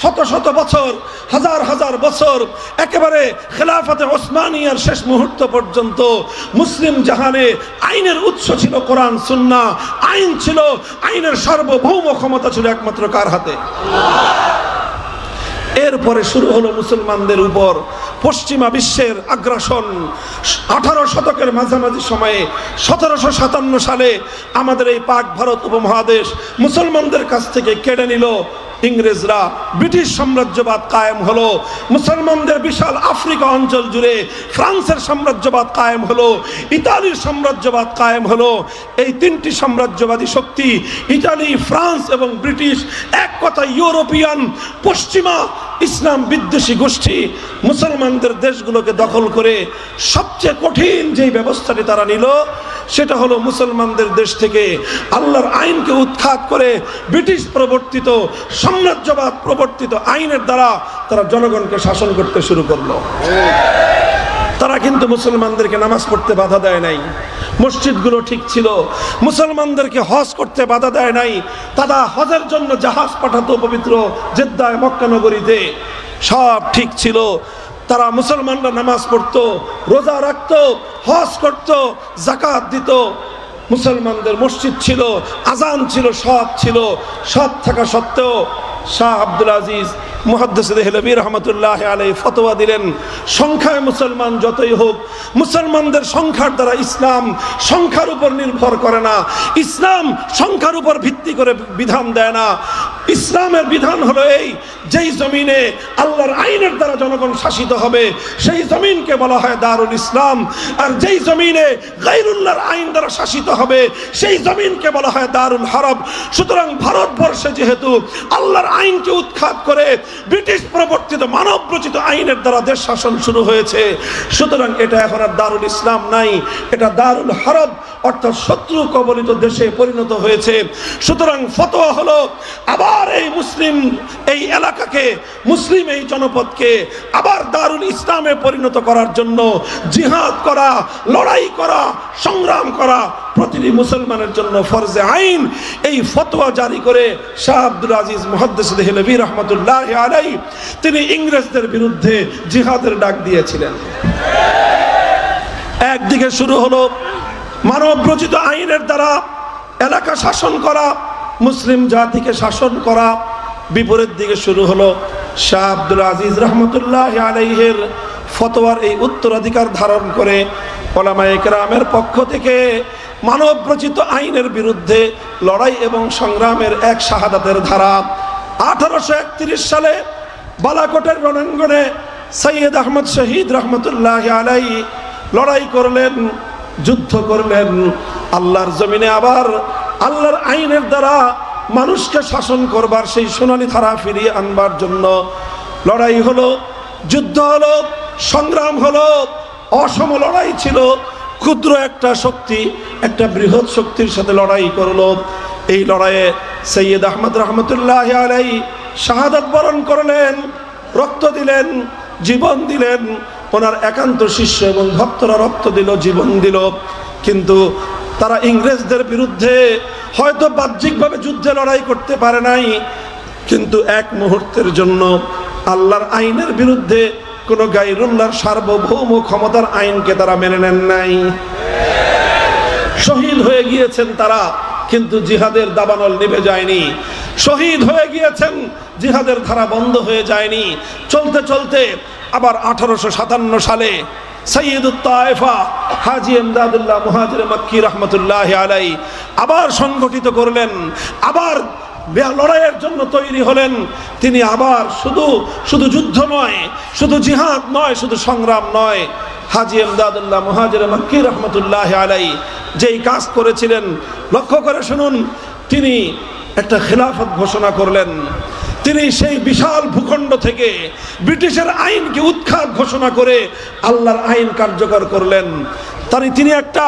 শত শত বছর, হাজার হাজার বছর, একেবারে খেলাফতে ওসমানিয়ার শেষ মুহূর্ত পর্যন্ত মুসলিম জাহানে আইনের উৎস ছিল কোরআন সুন্নাহ। আইন ছিল, আইনের সার্বভৌম ক্ষমতা ছিল একমাত্র কার হাতে? এরপরে শুরু হলো মুসলমানদের উপর পশ্চিমা বিশ্বের আগ্রাসন। 18 শতকের মাঝামাঝি সময়ে 1757 সালে আমাদের এই পাক ভারত উপমহাদেশ মুসলমানদের কাছ থেকে কেড়ে নিল ইংরেজরা। ব্রিটিশ সাম্রাজ্যবাদ কায়েম হলো। মুসলমানদের বিশাল আফ্রিকা অঞ্চল জুড়ে ফ্রান্সের সাম্রাজ্যবাদ কায়েম হলো, ইতালির সাম্রাজ্যবাদ কায়েম হলো। এই তিনটি সাম্রাজ্যবাদী শক্তি, ইতালি, ফ্রান্স এবং ব্রিটিশ, এক কথায় ইউরোপিয়ান পশ্চিমা ইসলাম বিদ্বেষী গোষ্ঠী মুসলমানদের দেশগুলোকে দখল করে সবচেয়ে কঠিন যেই ব্যবস্থাটি তারা নিল সেটা হলো মুসলমানদের দেশ থেকে আল্লাহর আইনকে উৎখাত করে ব্রিটিশ প্রবর্তিত, সাম্রাজ্যবাদ প্রবর্তিত আইনের দ্বারা তারা জনগণকে শাসন করতে শুরু করলো। তারা কিন্তু মুসলমানদেরকে নামাজ পড়তে বাধা দেয় নাই, মসজিদগুলো ঠিক ছিল, মুসলমানদেরকে হজ করতে বাধা দেয় নাই। তারা হজের জন্য জাহাজ পাঠাতো পবিত্র জেদ্দায়, মক্কা নগরীতে, সব ঠিক ছিল। তারা মুসলমানরা নামাজ পড়তো, রোজা রাখতো, হজ করতো, যাকাত দিত। মুসলমানদের মসজিদ ছিল, আজান ছিল, সব ছিল। সব থাকা সত্ত্বেও শাহ আব্দুল আজিজ মুহাদ্দিস দেহলভী রহমতুল্লাহ আলাইহি ফতোয়া দিলেন, সংখ্যায় মুসলমান যতই হোক, মুসলমানদের সংখ্যার দ্বারা ইসলাম সংখ্যার উপর নির্ভর করে না, ইসলাম সংখ্যার উপর ভিত্তি করে বিধান দেয় না। ইসলামের বিধান হলো এই, যেই জমিনে আল্লাহর আইনের দ্বারা জনগণ শাসিত হবে সেই জমিনকে বলা হয় দারুল ইসলাম, আর যেই জমিনে গায়রুল্লাহর আইন দ্বারা শাসিত হবে সেই জমিনকে বলা হয় দারুল হারব। সুতরাং ভারতবর্ষে যেহেতু আল্লাহর আইনকে উৎখাত করে ব্রিটিশ প্রবর্তিত মানব রচিত আইনের দ্বারা দেশ শাসন শুরু হয়েছে, সুতরাং এটা এখন আর দারুল ইসলাম নাই, এটা দারুল হারব অর্থাৎ শত্রু কবলিত দেশে পরিণত হয়েছে। সুতরাং ফতোয়া হলো আবার এই মুসলিম এই এলাকাকে, মুসলিম এই জনপদকে আবার দারুল ইসলামে পরিণত করার জন্য জিহাদ করা, লড়াই করা, সংগ্রাম করা প্রতিটি মুসলমানের জন্য ফরজে আইন। এই ফতোয়া জারি করে শাহ আব্দুল আজিজ মুহাদ্দিস দেহলভী রহমতুল্লাহ আলাইহি তিনি ইংরেজদের বিরুদ্ধে জিহাদের ডাক দিয়েছিলেন। একদিকে শুরু হলো মানব রচিত আইনের দ্বারা এলাকা শাসন করা, মুসলিম জাতিকে শাসন করা। বিপরীত দিকে শুরু হলো শাহ আব্দুল আজিজ রহমতুল্লাহ আলাইহির ফতোয়ার এই উত্তরাধিকার ধারণ করে উলামায়ে কেরামের পক্ষ থেকে মানব রচিত আইনের বিরুদ্ধে লড়াই এবং সংগ্রামের এক শাহাদাতের ধারা। 1831 সালে বালাকোটের রণাঙ্গনে সৈয়দ আহমদ শহীদ রহমতুল্লাহ আলাইহি লড়াই করলেন, যুদ্ধ করলেন, আল্লাহর জমিনে আবার আল্লাহর আইনের দ্বারা মানুষকে শাসন করবার সেই সোনালী ধারা ফিরিয়ে আনবার জন্য লড়াই হলো, যুদ্ধ হলো, সংগ্রাম হলো, অসম লড়াই ছিল। ক্ষুদ্র একটা শক্তি একটা বৃহৎ শক্তির সাথে লড়াই করলো। এই লড়াইয়ে সৈয়দ আহমদ রহমতুল্লাহ আলাইহি শাহাদাত বরণ করলেন, রক্ত দিলেন, জীবন দিলেন। ওনার একান্ত শিষ্য এবং ভক্তরা রক্ত দিল, জীবন দিল। কিন্তু তারা ইংরেজদের বিরুদ্ধে হয়তো বাহ্যিকভাবে যুদ্ধে লড়াই করতে পারে নাই, কিন্তু এক মুহূর্তের জন্য আল্লাহর আইনের বিরুদ্ধে কোন গায়রুল্লাহর সার্বভৌম ক্ষমতার আইনকে তারা মেনে নেন নাই। শহীদ হয়ে গিয়েছেন তারা, কিন্তু জিহাদের দাবানল নিভে যায়নি। শহীদ হয়ে গিয়েছেন, জিহাদের ধারা বন্ধ হয়ে যায়নি। চলতে চলতে আবার 1857 সালে সৈয়দুত তায়েফা হাজী ইমদাদুল্লাহ মুহাজির মক্কি রহমতুল্লাহ আলাইহি আবার সংগঠিত করলেন, আবার লড়াইয়ের জন্য তৈরি হলেন। তিনি আবার শুধু যুদ্ধ নয়, শুধু জিহাদ নয়, শুধু সংগ্রাম নয়, হাজী ইমদাদুল্লাহ মুহাজির মক্কি রহমতুল্লাহ আলাইহি যেই কাজ করেছিলেন, লক্ষ্য করে শুনুন। তিনি একটা খেলাফত ঘোষণা করলেন। তিনি সেই বিশাল ভূখণ্ড থেকে ব্রিটিশের আইনকে উৎখাত ঘোষণা করে আল্লাহর আইন কার্যকর করলেন। তিনি একটা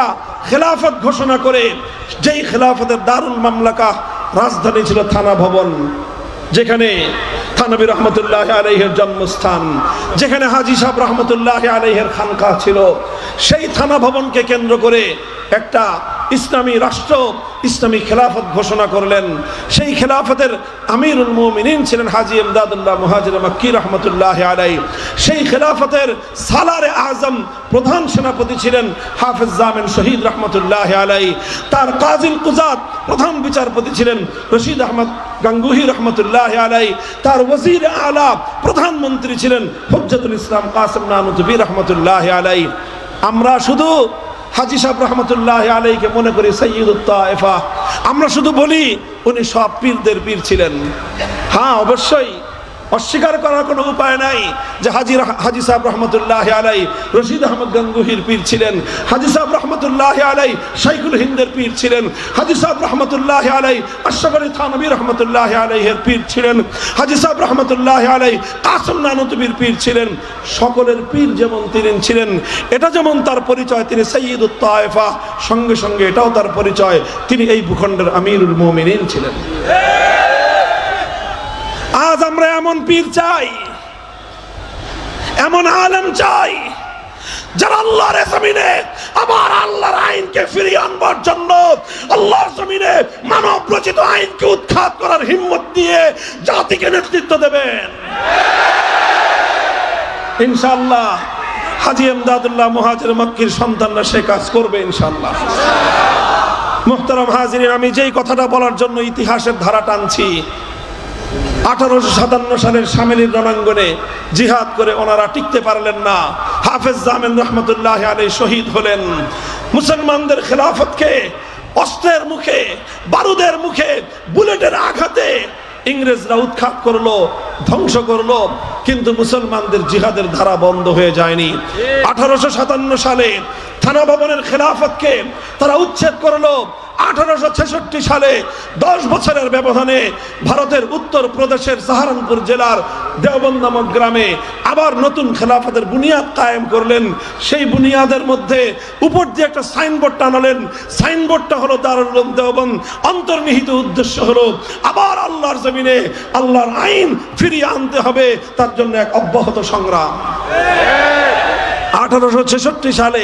খেলাফত ঘোষণা করে, যেই খেলাফতের দারুল মামলাকা রাজধানী ছিল থানা ভবন, যেখানে থানবী রহমতুল্লাহ আলাইহির জন্মস্থান, যেখানে হাজী সাহেব রহমতুল্লাহ আলাইহির খানকা ছিল, সেই থানা ভবনকে কেন্দ্র করে একটা ইসলামী রাষ্ট্র, ইসলামী খেলাফত ঘোষণা করলেন। সেই খেলাফতের আমিরুল মুমিনিন ছিলেন হাজী ইমদাদুল্লাহ মুহাজির মক্কি রহমতুল্লাহ আলাইহি। সেই খেলাফতের সালারে আজম প্রধান সেনাপতি ছিলেন হাফেজ জামিন শহীদ রহমতুল্লাহ আলাইহি। তার কাজিল কুজাত প্রধান বিচারপতি ছিলেন রশিদ আহমদ গাঙ্গুহি রহমতুল্লাহ আলাইহি। তার ওয়াজির আলা প্রধানমন্ত্রী ছিলেন হুজ্জাতুল ইসলাম কাসিম নানুতুবি রহমতুল্লাহ আলাইহি। আমরা শুধু হাজী সাহেব রহমতুল্লাহ আলাইহিকে মনে করি সৈয়দুত তায়েফা, আমরা শুধু বলি উনি সব পীরদের পীর ছিলেন। হ্যাঁ, অবশ্যই অস্বীকার করার কোনো উপায় নাই যে হাজী সাহেব রহমতুল্লাহ আলাইহি রশিদ আহমদ গাঙ্গুহির পীর ছিলেন, হাজী সাহেব রহমতুল্লাহ আলাইহি শাইখুল হিন্দের পীর ছিলেন, হাজী সাহেব রহমতুল্লাহ আলাইহি আশরাফ আলী থানভী রহমতুল্লাহ আলাইহির পীর ছিলেন, হাজী সাহেব রহমতুল্লাহ আলাইহি কাসিম নানুতুবির পীর ছিলেন। সকলের পীর যেমন তিনি ছিলেন, এটা যেমন তার পরিচয় তিনি সৈয়দুত তায়েফা, সঙ্গে সঙ্গে এটাও তার পরিচয় তিনি এই ভূখণ্ডের আমিরুল মুমিনিন ছিলেন। আজ আমরা এমন পীর চাই, এমন আলেম চাই, যারা আল্লাহর জমিনে আবার আল্লাহর আইনকে ফিরিয়ে আনবার জন্য আল্লাহর জমিনে মানব রচিত আইনকে উৎখাত করার হিম্মত দিয়ে জাতিকে নেতৃত্ব দেবেন। ইনশাআল্লাহ হাজী ইমদাদুল্লাহ মুহাজির মক্কির সন্তানরা সে কাজ করবে ইনশাআল্লাহ। মুহতারাম হাজিরিন, আমি যেই কথাটা বলার জন্য ইতিহাসের ধারা টানছি, 1857 সালের শামেলির রণাঙ্গনে জিহাদ করে ওনারা টিকতে পারলেন না। হাফেজ জামিন রহমতুল্লাহ আলাইহি শহীদ হলেন। মুসলমানদের খেলাফতকে অস্ত্রের মুখে, বারুদের মুখে, বুলেটের আঘাতে ইংরেজরা উৎখাত করলো, ধ্বংস করলো, কিন্তু মুসলমানদের জিহাদের ধারা বন্ধ হয়ে যায়নি। 1857 সালে থানা ভবনের খেলাফতকে তারা উচ্ছেদ করলো। 1866 সালে 10 বছরের ব্যবধানে ভারতের উত্তর প্রদেশের সাহারানপুর জেলার দেওবন্দ নামক গ্রামে আবার নতুন খেলাফতের বুনিয়াদ কায়েম করলেন। সেই বুনিয়াদের মধ্যে উপর দিয়ে একটা সাইনবোর্ড টানালেন। সাইনবোর্ডটা হলো দারুল উলুম দেওবন্দ। অন্তর্নিহিত উদ্দেশ্য হলো আবার আল্লাহর জমিনে আল্লাহর আইন ফিরিয়ে আনতে হবে, তার জন্য এক অব্যাহত সংগ্রাম। 1866 সালে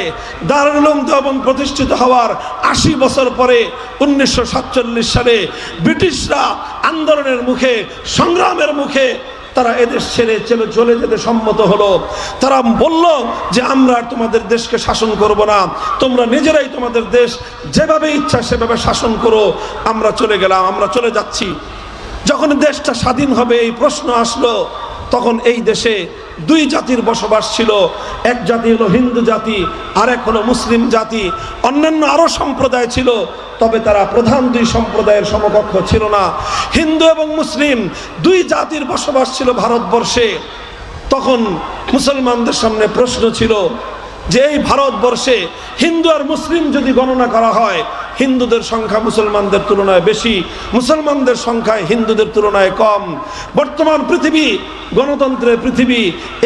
দারুল উলুম দেওবন্দ প্রতিষ্ঠিত হওয়ার 80 বছর পরে 1947 সালে ব্রিটিশরা আন্দোলনের মুখে, সংগ্রামের মুখে তারা এদেশ ছেড়ে চলে যেতে সম্মত হলো। তারা বলল যে আমরা তোমাদের দেশকে শাসন করব না, তোমরা নিজেরাই তোমাদের দেশ যেভাবে ইচ্ছা সেভাবে শাসন করো। আমরা চলে গেলাম, আমরা চলে যাচ্ছি। যখন দেশটা স্বাধীন হবে এই প্রশ্ন আসলো, তখন এই দেশে দুই জাতির বসবাস ছিল। এক জাতি হলো হিন্দু জাতি, আর এক হলো মুসলিম জাতি। অন্যান্য আরো সম্প্রদায় ছিল, তবে তারা প্রধান দুই সম্প্রদায়ের সমকক্ষ ছিল না। হিন্দু এবং মুসলিম দুই জাতির বসবাস ছিল ভারতবর্ষে। তখন মুসলমানদের সামনে প্রশ্ন ছিল যে এই ভারতবর্ষে হিন্দু আর মুসলিম যদি গণনা করা হয়, হিন্দুদের সংখ্যা মুসলমানদের তুলনায় বেশি, মুসলমানদের সংখ্যায় হিন্দুদের তুলনায় কম। বর্তমান পৃথিবী গণতন্ত্রের পৃথিবী,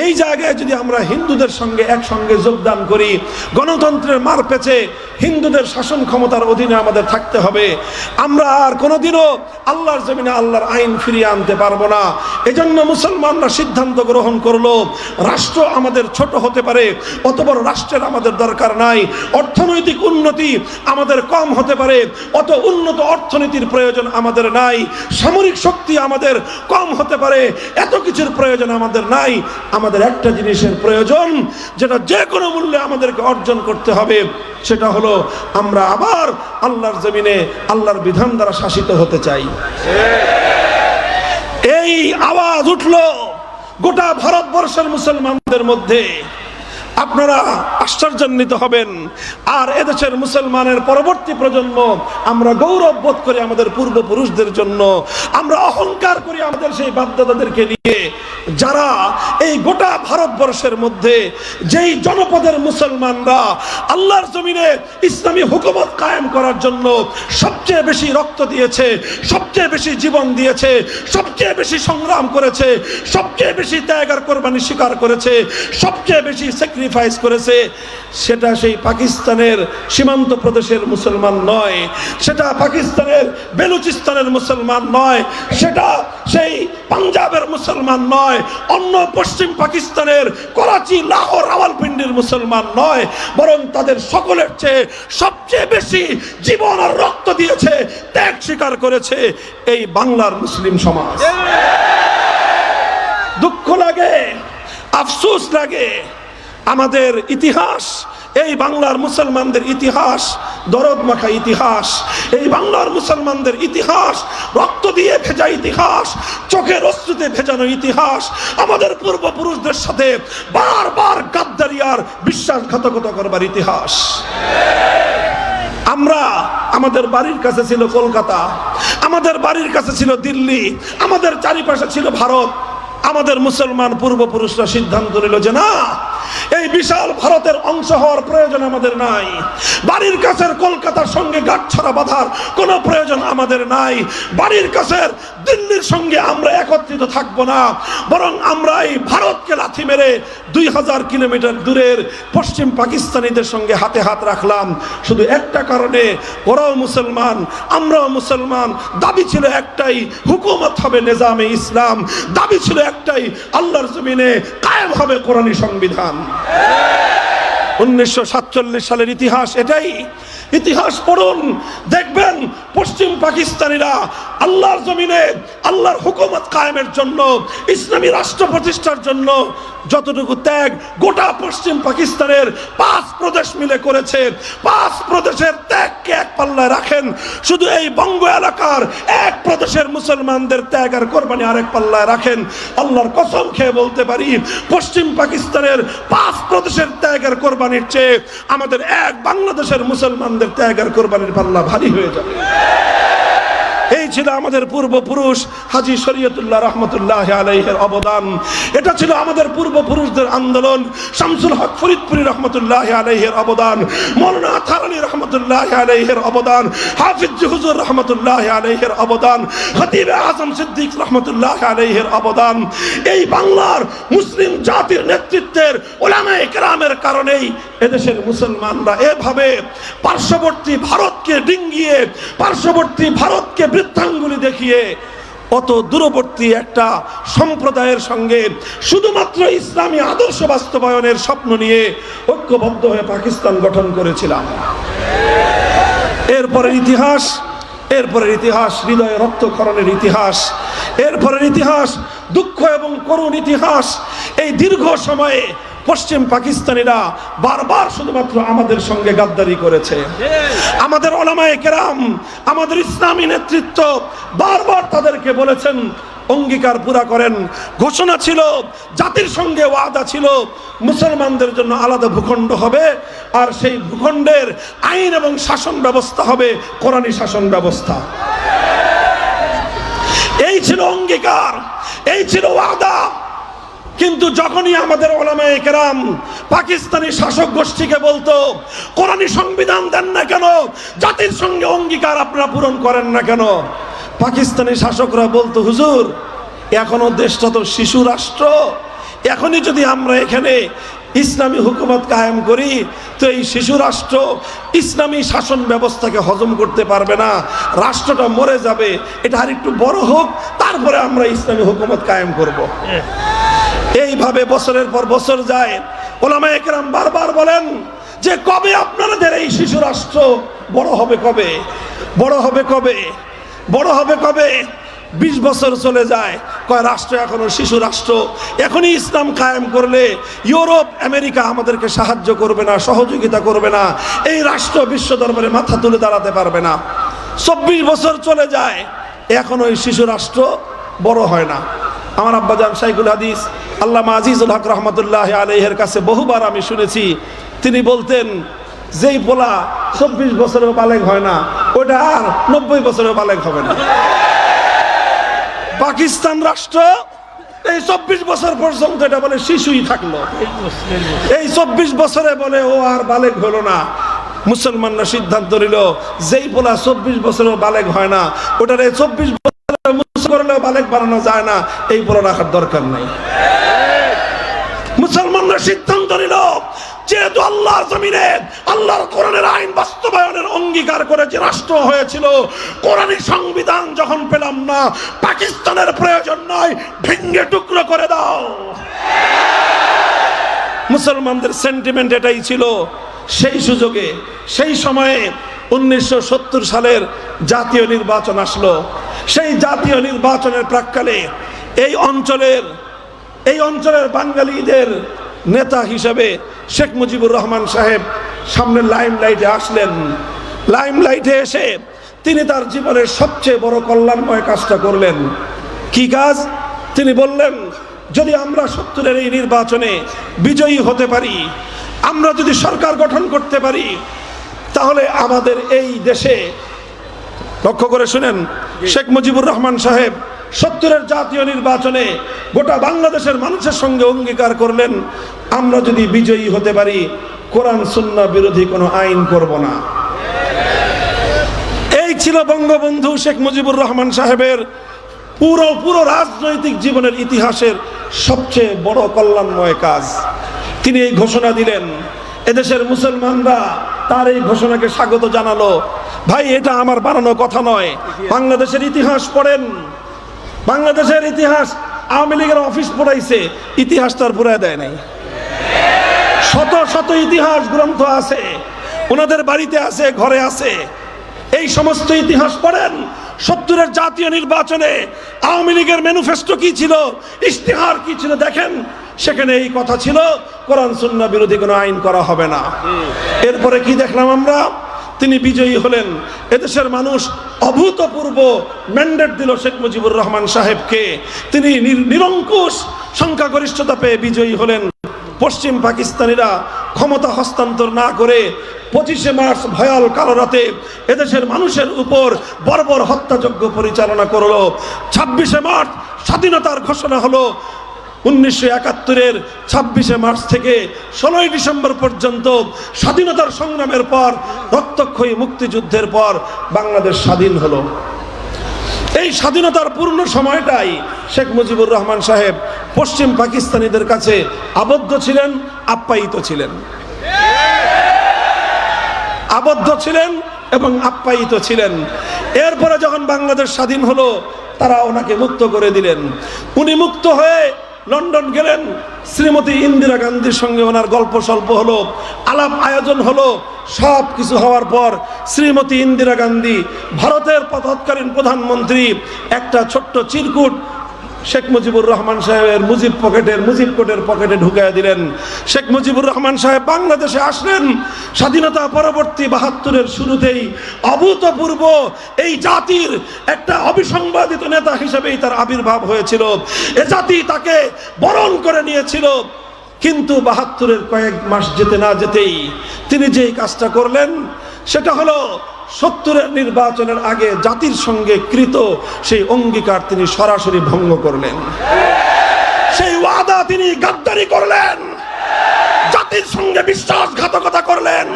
এই জায়গায় যদি আমরা হিন্দুদের সঙ্গে একসঙ্গে যোগদান করি, গণতন্ত্রের মার পেছে হিন্দুদের শাসন ক্ষমতার অধীনে আমাদের থাকতে হবে, আমরা আর কোনোদিনও আল্লাহর জমিনে আল্লাহর আইন ফিরিয়ে আনতে পারবো না। এজন্য মুসলমানরা সিদ্ধান্ত গ্রহণ করলো, রাষ্ট্র আমাদের ছোট হতে পারে, অত বড় রাষ্ট্রের আমাদের দরকার নাই। অর্থনৈতিক উন্নতি আমাদের কম হতে পারে, অত উন্নত অর্থনীতির প্রয়োজন আমাদের নাই। সামরিক শক্তি আমাদের কম হতে পারে, এত কিছুর প্রয়োজন আমাদের নাই। আমাদের একটা জিনিসের প্রয়োজন, যেটা যে কোনো মূল্যে আমাদেরকে অর্জন করতে হবে, সেটা হলো আমরা আবার আল্লাহর জমিনে আল্লাহর বিধান দ্বারা শাসিত হতে চাই। এই আওয়াজ উঠলো গোটা ভারতবর্ষের মুসলমানদের মধ্যে। আপনারা আশ্চর্যান্বিত হবেন। আর এদেশের মুসলমানের পরবর্তী প্রজন্ম আমরা গৌরব বোধ করি আমাদের পূর্বপুরুষদের জন্য, আমরা অহংকার করি আমাদের সেই বাপদাদাদেরকে নিয়ে, যারা এই গোটা ভারতবর্ষের মধ্যে যেই জনপদের মুসলমানরা আল্লাহর জমিনে ইসলামী হুকুমত কায়েম করার জন্য সবচেয়ে বেশি রক্ত দিয়েছে, সবচেয়ে বেশি জীবন দিয়েছে, সবচেয়ে বেশি সংগ্রাম করেছে, সবচেয়ে বেশি ত্যাগ আর কোরবানি স্বীকার করেছে, সবচেয়ে বেশি স্যাক্রিফাইস করেছে, সেটা সেই পাকিস্তানের সীমান্ত প্রদেশের মুসলমান নয়, সেটা পাকিস্তানের বেলুচিস্তানের মুসলমান নয়, সেটা সেই পাঞ্জাবের মুসলমান নয়, অন্য পশ্চিম পাকিস্তানের করাচি, লাহোর, রাওয়ালপিন্ডির মুসলমান নয়, বরং তাদের সকলের চেয়ে সবচেয়ে বেশি জীবন আর রক্ত দিয়েছে, ত্যাগ স্বীকার করেছে এই বাংলার মুসলিম সমাজ। দুঃখ লাগে, আফসোস লাগে, আমাদের ইতিহাস, এই বাংলার মুসলমানদের ইতিহাস দরদ মাখা ইতিহাস, এই বাংলার মুসলমানদের ইতিহাস রক্ত দিয়ে ভেজা ইতিহাস, চোখের অশ্রুতে ভেজানো ইতিহাস, আমাদের পূর্বপুরুষদের সাথে বারবার গাদ্দারি আর বিশ্বাসঘাতকতা করবার ইতিহাস। আমরা, আমাদের বাড়ির কাছে ছিল কলকাতা, আমাদের বাড়ির কাছে ছিল দিল্লি, আমাদের চারিপাশে ছিল ভারত। আমাদের মুসলমান পূর্বপুরুষরা সিদ্ধান্ত নিল যে না, এই বিশাল ভারতের অংশ হওয়ার প্রয়োজন আমাদের নাই, বাড়ির কাছের কলকাতার সঙ্গে গাঁটছড়া বাঁধার কোনো প্রয়োজন আমাদের নাই, বাড়ির কাছের দিল্লির সঙ্গে আমরা একত্রিত থাকবো না, বরং আমরা এই ভারতকে লাথি মেরে 2000 কিলোমিটার দূরের পশ্চিম পাকিস্তানিদের সঙ্গে হাতে হাত রাখলাম। শুধু একটা কারণে, ওরাও মুসলমান, আমরাও মুসলমান, দাবি ছিল একটাই, হুকুমত হবে নিজামে ইসলাম, দাবি ছিল একটাই, আল্লাহর জমিনে কায়েম হবে কোরআনী সংবিধান। 1947 সালের ইতিহাস এটাই। ইতিহাস পড়ুন, দেখবেন পশ্চিম পাকিস্তানিরা আল্লাহর জমিনে আল্লাহর হুকুমত কায়েমের জন্য, ইসলামী রাষ্ট্র প্রতিষ্ঠার জন্য যতটুকু ত্যাগ গোটা পশ্চিম পাকিস্তানের 5 প্রদেশ মিলে করেছে, 5 প্রদেশের ত্যাগকে এক পাল্লায় রাখেন, শুধু এই বঙ্গ এলাকার এক প্রদেশের মুসলমানদের ত্যাগ আর কোরবানি আরেক পাল্লায় রাখেন, আল্লাহর কসম খেয়ে বলতে পারি পশ্চিম পাকিস্তানের 5 প্রদেশের ত্যাগ আর কোরবানির চেয়ে আমাদের এক বাংলাদেশের মুসলমানদের ত্যাগ আর কোরবানির পাল্লা ভারী হয়ে যাবে। এই ছিল আমাদের পূর্বপুরুষ হাজী শরীয়তুল্লাহ রহমতুল্লাহ আলাইহির অবদান, এটা ছিল আমাদের পূর্বপুরুষদের আন্দোলন, শামসুল হক ফরিদপুরি রহমতুল্লাহ আলাইহির অবদান, মৌলানা আতহার আলী রহমতুল্লাহ আলাইহির অবদান, হাফিজ হুজুর রহমতুল্লাহ আলাইহির অবদান, খতিব আজম সিদ্দিক রহমতুল্লাহ আলাইহির অবদান। এই বাংলার মুসলিম জাতির নেতৃত্বের উলামায়ে কেরামের কারণেই এদেশের মুসলমানরা এভাবে পার্শ্ববর্তী ভারতকে ডিঙ্গিয়ে, পার্শ্ববর্তী ভারতকে বৃদ্ধাঙ্গুলি দেখিয়ে অত দূরবর্তী একটা সম্প্রদায়ের সঙ্গে শুধুমাত্র ইসলামী আদর্শ বাস্তবায়নের স্বপ্ন নিয়ে ঐক্যবদ্ধ হয়ে পাকিস্তান গঠন করেছিলাম। এরপরের ইতিহাস হৃদয়ে রক্তক্ষরণের ইতিহাস, এরপরের ইতিহাস দুঃখ এবং করুণ ইতিহাস। এই দীর্ঘ সময়ে পশ্চিম পাকিস্তানিরা বারবার শুধুমাত্র আমাদের সঙ্গে গাদ্দারি করেছে। আমাদের উলামায়ে কেরাম, আমাদের ইসলামী নেতৃত্ব বারবার তাদেরকে বলেছেন অঙ্গীকার পুরা করেন। ঘোষণা ছিল, জাতির সঙ্গে ওয়াদা ছিল, মুসলমানদের জন্য আলাদা ভূখণ্ড হবে, আর সেই ভূখণ্ডের আইন এবং শাসন ব্যবস্থা হবে কোরআনী শাসন ব্যবস্থা। এই ছিল অঙ্গীকার, এই ছিল ওয়াদা। কিন্তু যখনই আমাদের উলামায়ে কেরাম পাকিস্তানি শাসক গোষ্ঠীকে বলতো কোরআনী সংবিধান দেন না কেন, জাতির সঙ্গে অঙ্গীকার আপনারা পূরণ করেন না কেন, পাকিস্তানি শাসকরা বলতো হুজুর এখনো দেশটা তো শিশু রাষ্ট্র। এখনই যদি আমরা এখানে ইসলামী হুকুমত কায়েম করি তো এই শিশু রাষ্ট্র ইসলামী শাসন ব্যবস্থাকে হজম করতে পারবে না, রাষ্ট্রটা মরে যাবে। এটা আর একটু বড় হোক, তারপরে আমরা ইসলামী হুকুমত কায়েম করব। এইভাবে বছরের পর বছর যায়। ওলামায়ে কেরাম বারবার বলেন যে কবে আপনাদের এই শিশু রাষ্ট্র বড় হবে, কবে বড় হবে, কবে বড় হবে, কবে? 20 বছর চলে যায়, কয় রাষ্ট্র এখনো শিশু রাষ্ট্র। এখনই ইসলাম কায়েম করলে ইউরোপ আমেরিকা আমাদেরকে সাহায্য করবে না, সহযোগিতা করবে না, এই রাষ্ট্র বিশ্ব দরবারে মাথা তুলে দাঁড়াতে পারবে না। 24 বছর চলে যায়, এখনো এই শিশু রাষ্ট্র বড় হয় না। আমার আব্বাজান শাইখুল হাদিস আল্লামা আজিজুল হক রহমতুল্লাহ আলাইহির কাছে বহুবার আমি শুনেছি, তিনি বলতেন যেই পোলা 24 বছরেও বালেগ হয় না, ওটা আর 90 বছরেও বালেগ হবে না। পাকিস্তান রাষ্ট্র এই 24 বছর পর্যন্ত এটা বলে শিশুই থাকলো, এই 24 বছরে বলে ও আর বালেগ হলো না। মুসলমানরা সিদ্ধান্ত নিল যেই পোলা 24 বছরেও বালেগ হয় না, ওটার 24 বছরে মুসলমানরা বালেগ বানানো যায় না, এই পোলা রাখার দরকার নাই। মুসলমানরা সিদ্ধান্ত নিল যেহেতু আল্লাহর জমিনে আল্লাহর কোরআনের আইন বাস্তবায়নের অঙ্গীকার করে যে রাষ্ট্র হয়েছিল, কোরআনিক সংবিধান যখন পেলাম না, পাকিস্তানের প্রয়োজন নয়, ভেঙ্গে টুকরো করে দাও। মুসলমানদের সেন্টিমেন্ট এটাই ছিল। সেই সুযোগে সেই সময়ে 1970 সালের জাতীয় নির্বাচন আসলো। সেই জাতীয় নির্বাচনের প্রাক্কালে এই অঞ্চলের বাঙালিদের নেতা হিসেবে শেখ মুজিবুর রহমান সাহেব সামনে লাইমলাইটে আসলেন। লাইমলাইটে এসে তিনি তার জীবনের সবচেয়ে বড় কল্যাণময় কাজটা করলেন। কি কাজ? তিনি বললেন যদি আমরা 70-এর এই নির্বাচনে বিজয়ী হতে পারি, আমরা যদি সরকার গঠন করতে পারি, তাহলে আমাদের এই দেশে, লক্ষ্য করে শুনেন, শেখ মুজিবুর রহমান সাহেব 70-এর জাতীয় নির্বাচনে গোটা বাংলাদেশের মানুষের সঙ্গে অঙ্গীকার করলেন আমরা যদি বিজয়ী হতে পারি কোরআন সুন্নাহ বিরোধী কোনো আইন করব না। এই ছিল বঙ্গবন্ধু শেখ মুজিবুর রহমান সাহেবের পুরো রাজনৈতিক জীবনের ইতিহাসের সবচেয়ে বড় কল্যাণময় কাজ। তিনি এই ঘোষণা দিলেন, এদেশের মুসলমানরা তার এই ঘোষণাকে স্বাগত জানালো। ভাই, এটা আমার বানানো কথা নয়, বাংলাদেশের ইতিহাস পড়েন, বাংলাদেশের ইতিহাস। আওয়ামী লীগের অফিস পড়াইছে, ইতিহাস তার পুরায় দেয় নাই। শত শত ইতিহাস গ্রন্থ আছে, ওনাদের বাড়িতে আছে, ঘরে আছে। এই সমস্ত ইতিহাস পড়েন। 70-এর জাতীয় নির্বাচনে আওয়ামী লীগের ম্যানিফেস্টো কি ছিল, ইশতেহার কি ছিল দেখেন। সেখানে এই কথা ছিল কোরআন সুন্নাহ বিরোধী কোনো আইন করা হবে না। এরপরে কি দেখলাম আমরা? তিনি বিজয়ী হলেন। এদেশের মানুষ অভূতপূর্ব ম্যান্ডেট দিল শেখ মুজিবুর রহমান সাহেবকে। তিনি নিরঙ্কুশ সংখ্যাগরিষ্ঠতা পেয়ে বিজয়ী হলেন। পশ্চিম পাকিস্তানিরা ক্ষমতা হস্তান্তর না করে 25শে মার্চ ভয়াল কালো রাতে এদেশের মানুষের উপর বর্বর হত্যাযজ্ঞ পরিচালনা করলো। 26শে মার্চ স্বাধীনতার ঘোষণা হলো। 1971-এর 26শে মার্চ থেকে 16ই ডিসেম্বর পর্যন্ত স্বাধীনতার সংগ্রামের পর, রক্তক্ষয়ী মুক্তিযুদ্ধের পর বাংলাদেশ স্বাধীন হলো। এই স্বাধীনতার পূর্ণ সময়টাই শেখ মুজিবুর রহমান সাহেব পশ্চিম পাকিস্তানিদের কাছে আবদ্ধ ছিলেন, আপ্যায়িত ছিলেন, আবদ্ধ ছিলেন এবং আপ্যায়িত ছিলেন। এরপরে যখন বাংলাদেশ স্বাধীন হলো, তারা ওনাকে মুক্ত করে দিলেন। উনি মুক্ত হয়ে লন্ডন গেলেন। শ্রীমতী ইন্দিরা গান্ধীর সঙ্গে ওনার গল্প স্বল্প হলো, আলাপ আয়োজন হলো। সব কিছু হওয়ার পর শ্রীমতী ইন্দিরা গান্ধী ভারতের তৎকালীন প্রধানমন্ত্রী একটা ছোট্ট চিরকুট শেখ মুজিবুর রহমান সাহেবের মুজিব কোটের পকেটে ঢুকিয়ে দিলেন। শেখ মুজিবুর রহমান সাহেব বাংলাদেশে আসলেন স্বাধীনতা পরবর্তী 72-এর শুরুতেই। অভূতপূর্ব এই জাতির একটা অবিসংবাদিত নেতা হিসেবেই তার আবির্ভাব হয়েছিল। এ জাতি তাকে বরণ করে নিয়েছিল। কিন্তু 72-এর কয়েক মাস যেতে না যেতেই তিনি যেই কাজটা করলেন সেটা হলো 70-এর নির্বাচনের আগে জাতির সঙ্গে কৃত সেই অঙ্গীকার তিনি সরাসরি ভঙ্গ করলেন। সেই ওয়াদা তিনি গাদ্দারি করলেন, জাতির সঙ্গে বিশ্বাসঘাতকতা করলেন।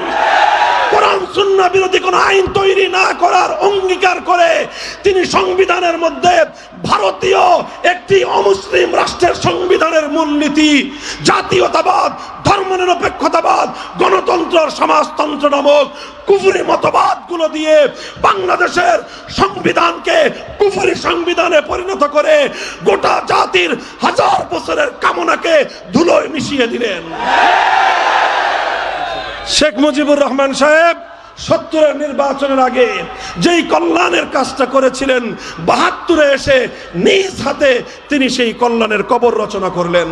কোরআন সুন্নাহ বিরোধী কোন আইন তৈরি না করার অঙ্গীকার করে তিনি সংবিধানের মধ্যে ভারতীয় একটি অমুসলিম রাষ্ট্রের সংবিধানের মূলনীতি জাতীয়তাবাদ, ধর্মনিরপেক্ষতাবাদ, গণতন্ত্র, সমাজতন্ত্র নামক কুফরি মতবাদগুলো দিয়ে বাংলাদেশের সংবিধানকে কুফরি সংবিধানে পরিণত করে গোটা জাতির হাজার বছরের কামনাকে ধুলোয় মিশিয়ে দিলেন। শেখ মুজিবুর রহমান সাহেব ৭০-এর নির্বাচনের আগে যেই কল্যাণের কাজটা করেছিলেন, ৭২-এ এসে নিজ হাতে তিনি সেই কল্যাণের কবর রচনা করলেন।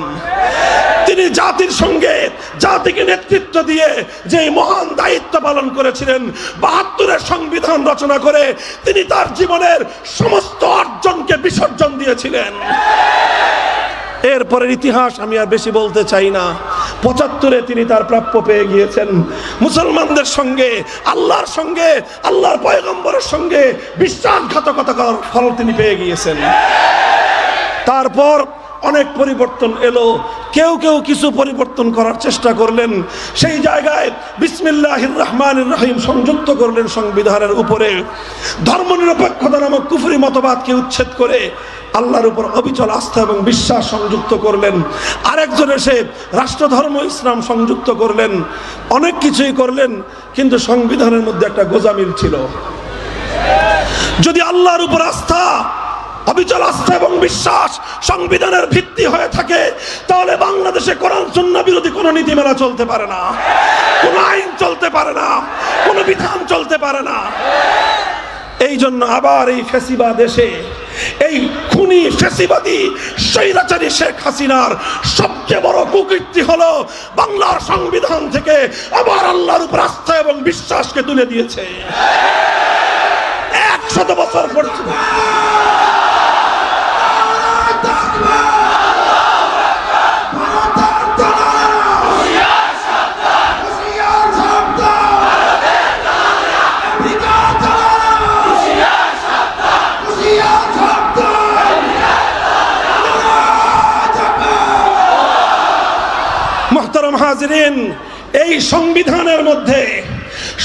তিনি জাতির সঙ্গে জাতিকে নেতৃত্ব দিয়ে যে মহান দায়িত্ব পালন করেছিলেন, ৭২-এর সংবিধান রচনা করে তিনি তার জীবনের সমস্ত অর্জনকে বিসর্জন দিয়েছিলেন। এরপরের ইতিহাস আমি আর বেশি বলতে চাই না। ৭৫-এ তিনি তার প্রাপ্য পেয়ে গিয়েছেন। মুসলমানদের সঙ্গে, আল্লাহর সঙ্গে, আল্লাহর পয়গম্বরের সঙ্গে বিশ্বাসঘাতকতার ফল তিনি পেয়ে গিয়েছেন। তারপর অনেক পরিবর্তন এলো, কেউ কেউ কিছু পরিবর্তন করার চেষ্টা করলেন। সেই জায়গায় বিসমিল্লাহির রহমানির রহিম সংযুক্ত করলেন সংবিধানের উপরে। ধর্মনিরপেক্ষতা নামক কুফরি মতবাদকে উচ্ছেদ করে আল্লাহর উপর অবিচল আস্থা এবং বিশ্বাস সংযুক্ত করলেন। আরেকজন এসে রাষ্ট্রধর্ম ইসলাম সংযুক্ত করলেন। অনেক কিছুই করলেন, কিন্তু সংবিধানের মধ্যে একটা গোজামিল ছিল। যদি আল্লাহর উপর আস্থা, অবিচল আস্থা এবং বিশ্বাস সংবিধানের ভিত্তি হয়ে থাকে, তাহলে বাংলাদেশে কোরআন সুন্নাহ বিরোধী কোনো নীতিমালা চলতে পারে না, কোনো আইন চলতে পারে না, কোনো বিধান চলতে পারে না। এই জন্য আবার এই ফ্যাসিবাদ এসে, এই খুনি ফ্যাসিবাদী স্বৈরাচারী শেখ হাসিনার সবচেয়ে বড় কুকীর্তি হলো বাংলার সংবিধান থেকে আবার আল্লাহর উপর আস্থা এবং বিশ্বাসকে তুলে দিয়েছে। ১০০ বছর পর্যন্ত মুহতারাম হাজিরিন, এই সংবিধানের মধ্যে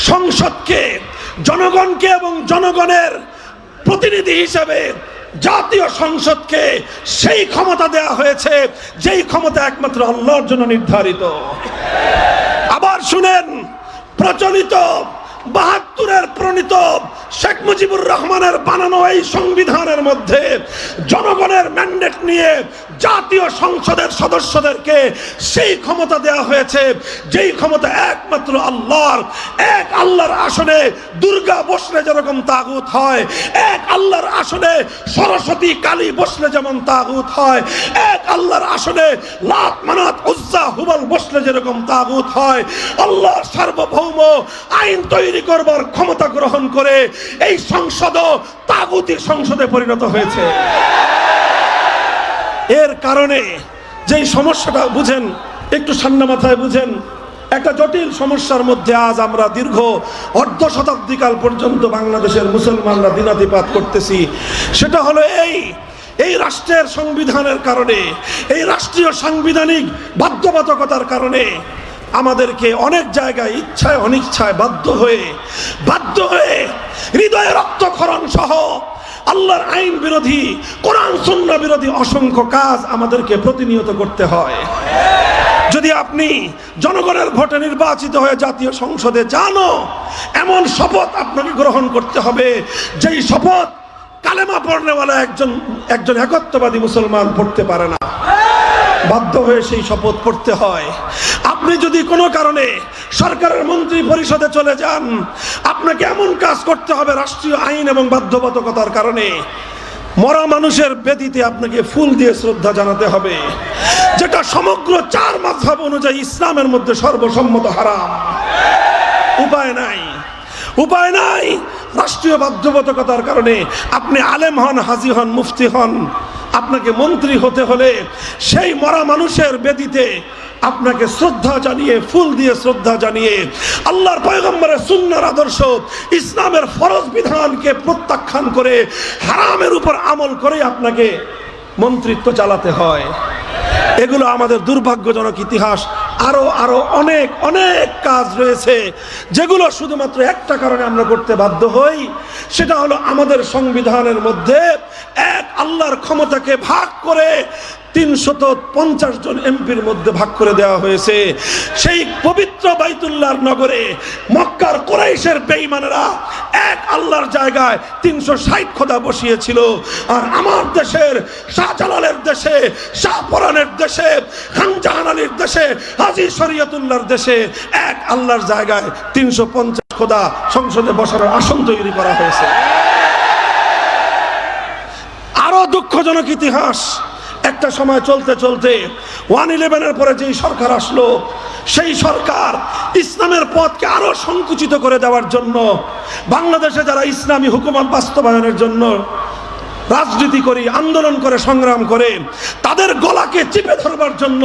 সংসদকে, জনগণকে এবং জনগণের প্রতিনিধি হিসেবে জাতীয় সংসদকে সেই ক্ষমতা দেয়া হয়েছে যেই ক্ষমতা একমাত্র আল্লাহর জন্য নির্ধারিত। আবার শুনেন, প্রচলিত ৭২-এর প্রণীত শেখ মুজিবুর রহমানের বানানো এই সংবিধানের মধ্যে জনগণের ম্যান্ডেট নিয়ে জাতীয় সংসদের সদস্যদেরকে সেই ক্ষমতা দেয়া হয়েছে যেই ক্ষমতা একমাত্র আল্লাহর। এক আল্লাহর আসনে দুর্গা বসলে যেরকম তাগুত হয়, এক আল্লাহর আসনে সরস্বতী কালী বসলে যেমন তাগুত হয়, এক আল্লাহর আসনে লাত মানাত উজ্জা হুবল বসলে যেরকম তাগুত হয়, আল্লাহর সার্বভৌম আইন তৈরি করবার ক্ষমতা গ্রহণ করে এই সংসদও তাগুতি সংসদে পরিণত হয়েছে। এর কারণে যেই সমস্যাটা বুঝেন, একটু ঠান্ডা মাথায় বুঝেন, একটা জটিল সমস্যার মধ্যে আজ আমরা দীর্ঘ অর্ধ শতাব্দীকাল পর্যন্ত বাংলাদেশের মুসলমানরা দিনাতিপাত করতেছি। সেটা হলো এই রাষ্ট্রের সংবিধানের কারণে, এই রাষ্ট্রীয় সাংবিধানিক বাধ্যবাধকতার কারণে আমাদেরকে অনেক জায়গায় ইচ্ছায় অনিচ্ছায় বাধ্য হয়ে হৃদয়ে রক্তক্ষরণ সহ আল্লাহর আইন বিরোধী, কোরআন সুন্নাহ বিরোধী অসংখ্য কাজ আমাদেরকে প্রতিনিয়ত করতে হয়। যদি আপনি জনগণের ভোটে নির্বাচিত হয়ে জাতীয় সংসদে যানও, এমন শপথ আপনাকে গ্রহণ করতে হবে যেই শপথ কালেমা পড়নেওয়ালা একজন একত্ববাদী মুসলমান পড়তে পারে না। বাধ্য হয়ে সেই শপথ পড়তে হয়। আপনি যদি কোনো কারণে সরকারের মন্ত্রী পরিষদে চলে যান, আপনাকে এমন কাজ করতে হবে রাষ্ট্রীয় আইন এবং বাধ্যবাধকতার কারণে, মরা মানুষের বেদিতে আপনাকে ফুল দিয়ে শ্রদ্ধা জানাতে হবে, যেটা সমগ্র ৪ মাযহাব অনুযায়ী ইসলামের মধ্যে সর্বসম্মত হারাম। উপায় নাই। রাষ্ট্রীয় বাধ্যবাধকতার কারণে আপনি আলেম হন, হাজী হন, মুফতি হন, আপনাকে মন্ত্রী হতে হলে সেই মরা মানুষের বেদিতে আপনাকে শ্রদ্ধা জানিয়ে, ফুল দিয়ে শ্রদ্ধা জানিয়ে, আল্লাহর পয়গম্বরের সুন্নাহর আদর্শ, ইসলামের ফরজ বিধানকে প্রত্যাখ্যান করে হারামের উপর আমল করে আপনাকে মন্ত্রিত্ব চালাতে হয়। এগুলো আমাদের দুর্ভাগ্যজনক ইতিহাস। আরো আরো অনেক অনেক কাজ রয়েছে যেগুলো শুধুমাত্র একটা কারণে আমরা করতে বাধ্য হই, সেটা হলো আমাদের সংবিধানের মধ্যে এক আল্লাহর ক্ষমতাকে ভাগ করে 350 জন এমপির মধ্যে ভাগ করে দেওয়া হয়েছে। সেই পবিত্র বাইতুল্লাহর নগরে মক্কার কুরাইশের বেঈমানেরা এক আল্লাহর জায়গায় 360 খোদা বসিয়েছিল। আর আমার দেশের শাহজালালের দেশে, শাহপরানের দেশে, খান জাহান আলীর দেশে, হাজী শরীয়তুল্লাহর দেশে এক আল্লাহর জায়গায় 350 খোদা সংসদে বসানোর আসন তৈরি করা হয়েছে। আরো দুঃখজনক ইতিহাস, একটা সময় চলতে চলতে 1/11-এর পরে যেই সরকার আসলো, সেই সরকার ইসলামের পথকে আরো সংকুচিত করে দেওয়ার জন্য, বাংলাদেশে যারা ইসলামী হুকুমত বাস্তবায়নের জন্য রাজনীতি করে, আন্দোলন করে, সংগ্রাম করে, তাদের গলাকে চিপে ধরবার জন্য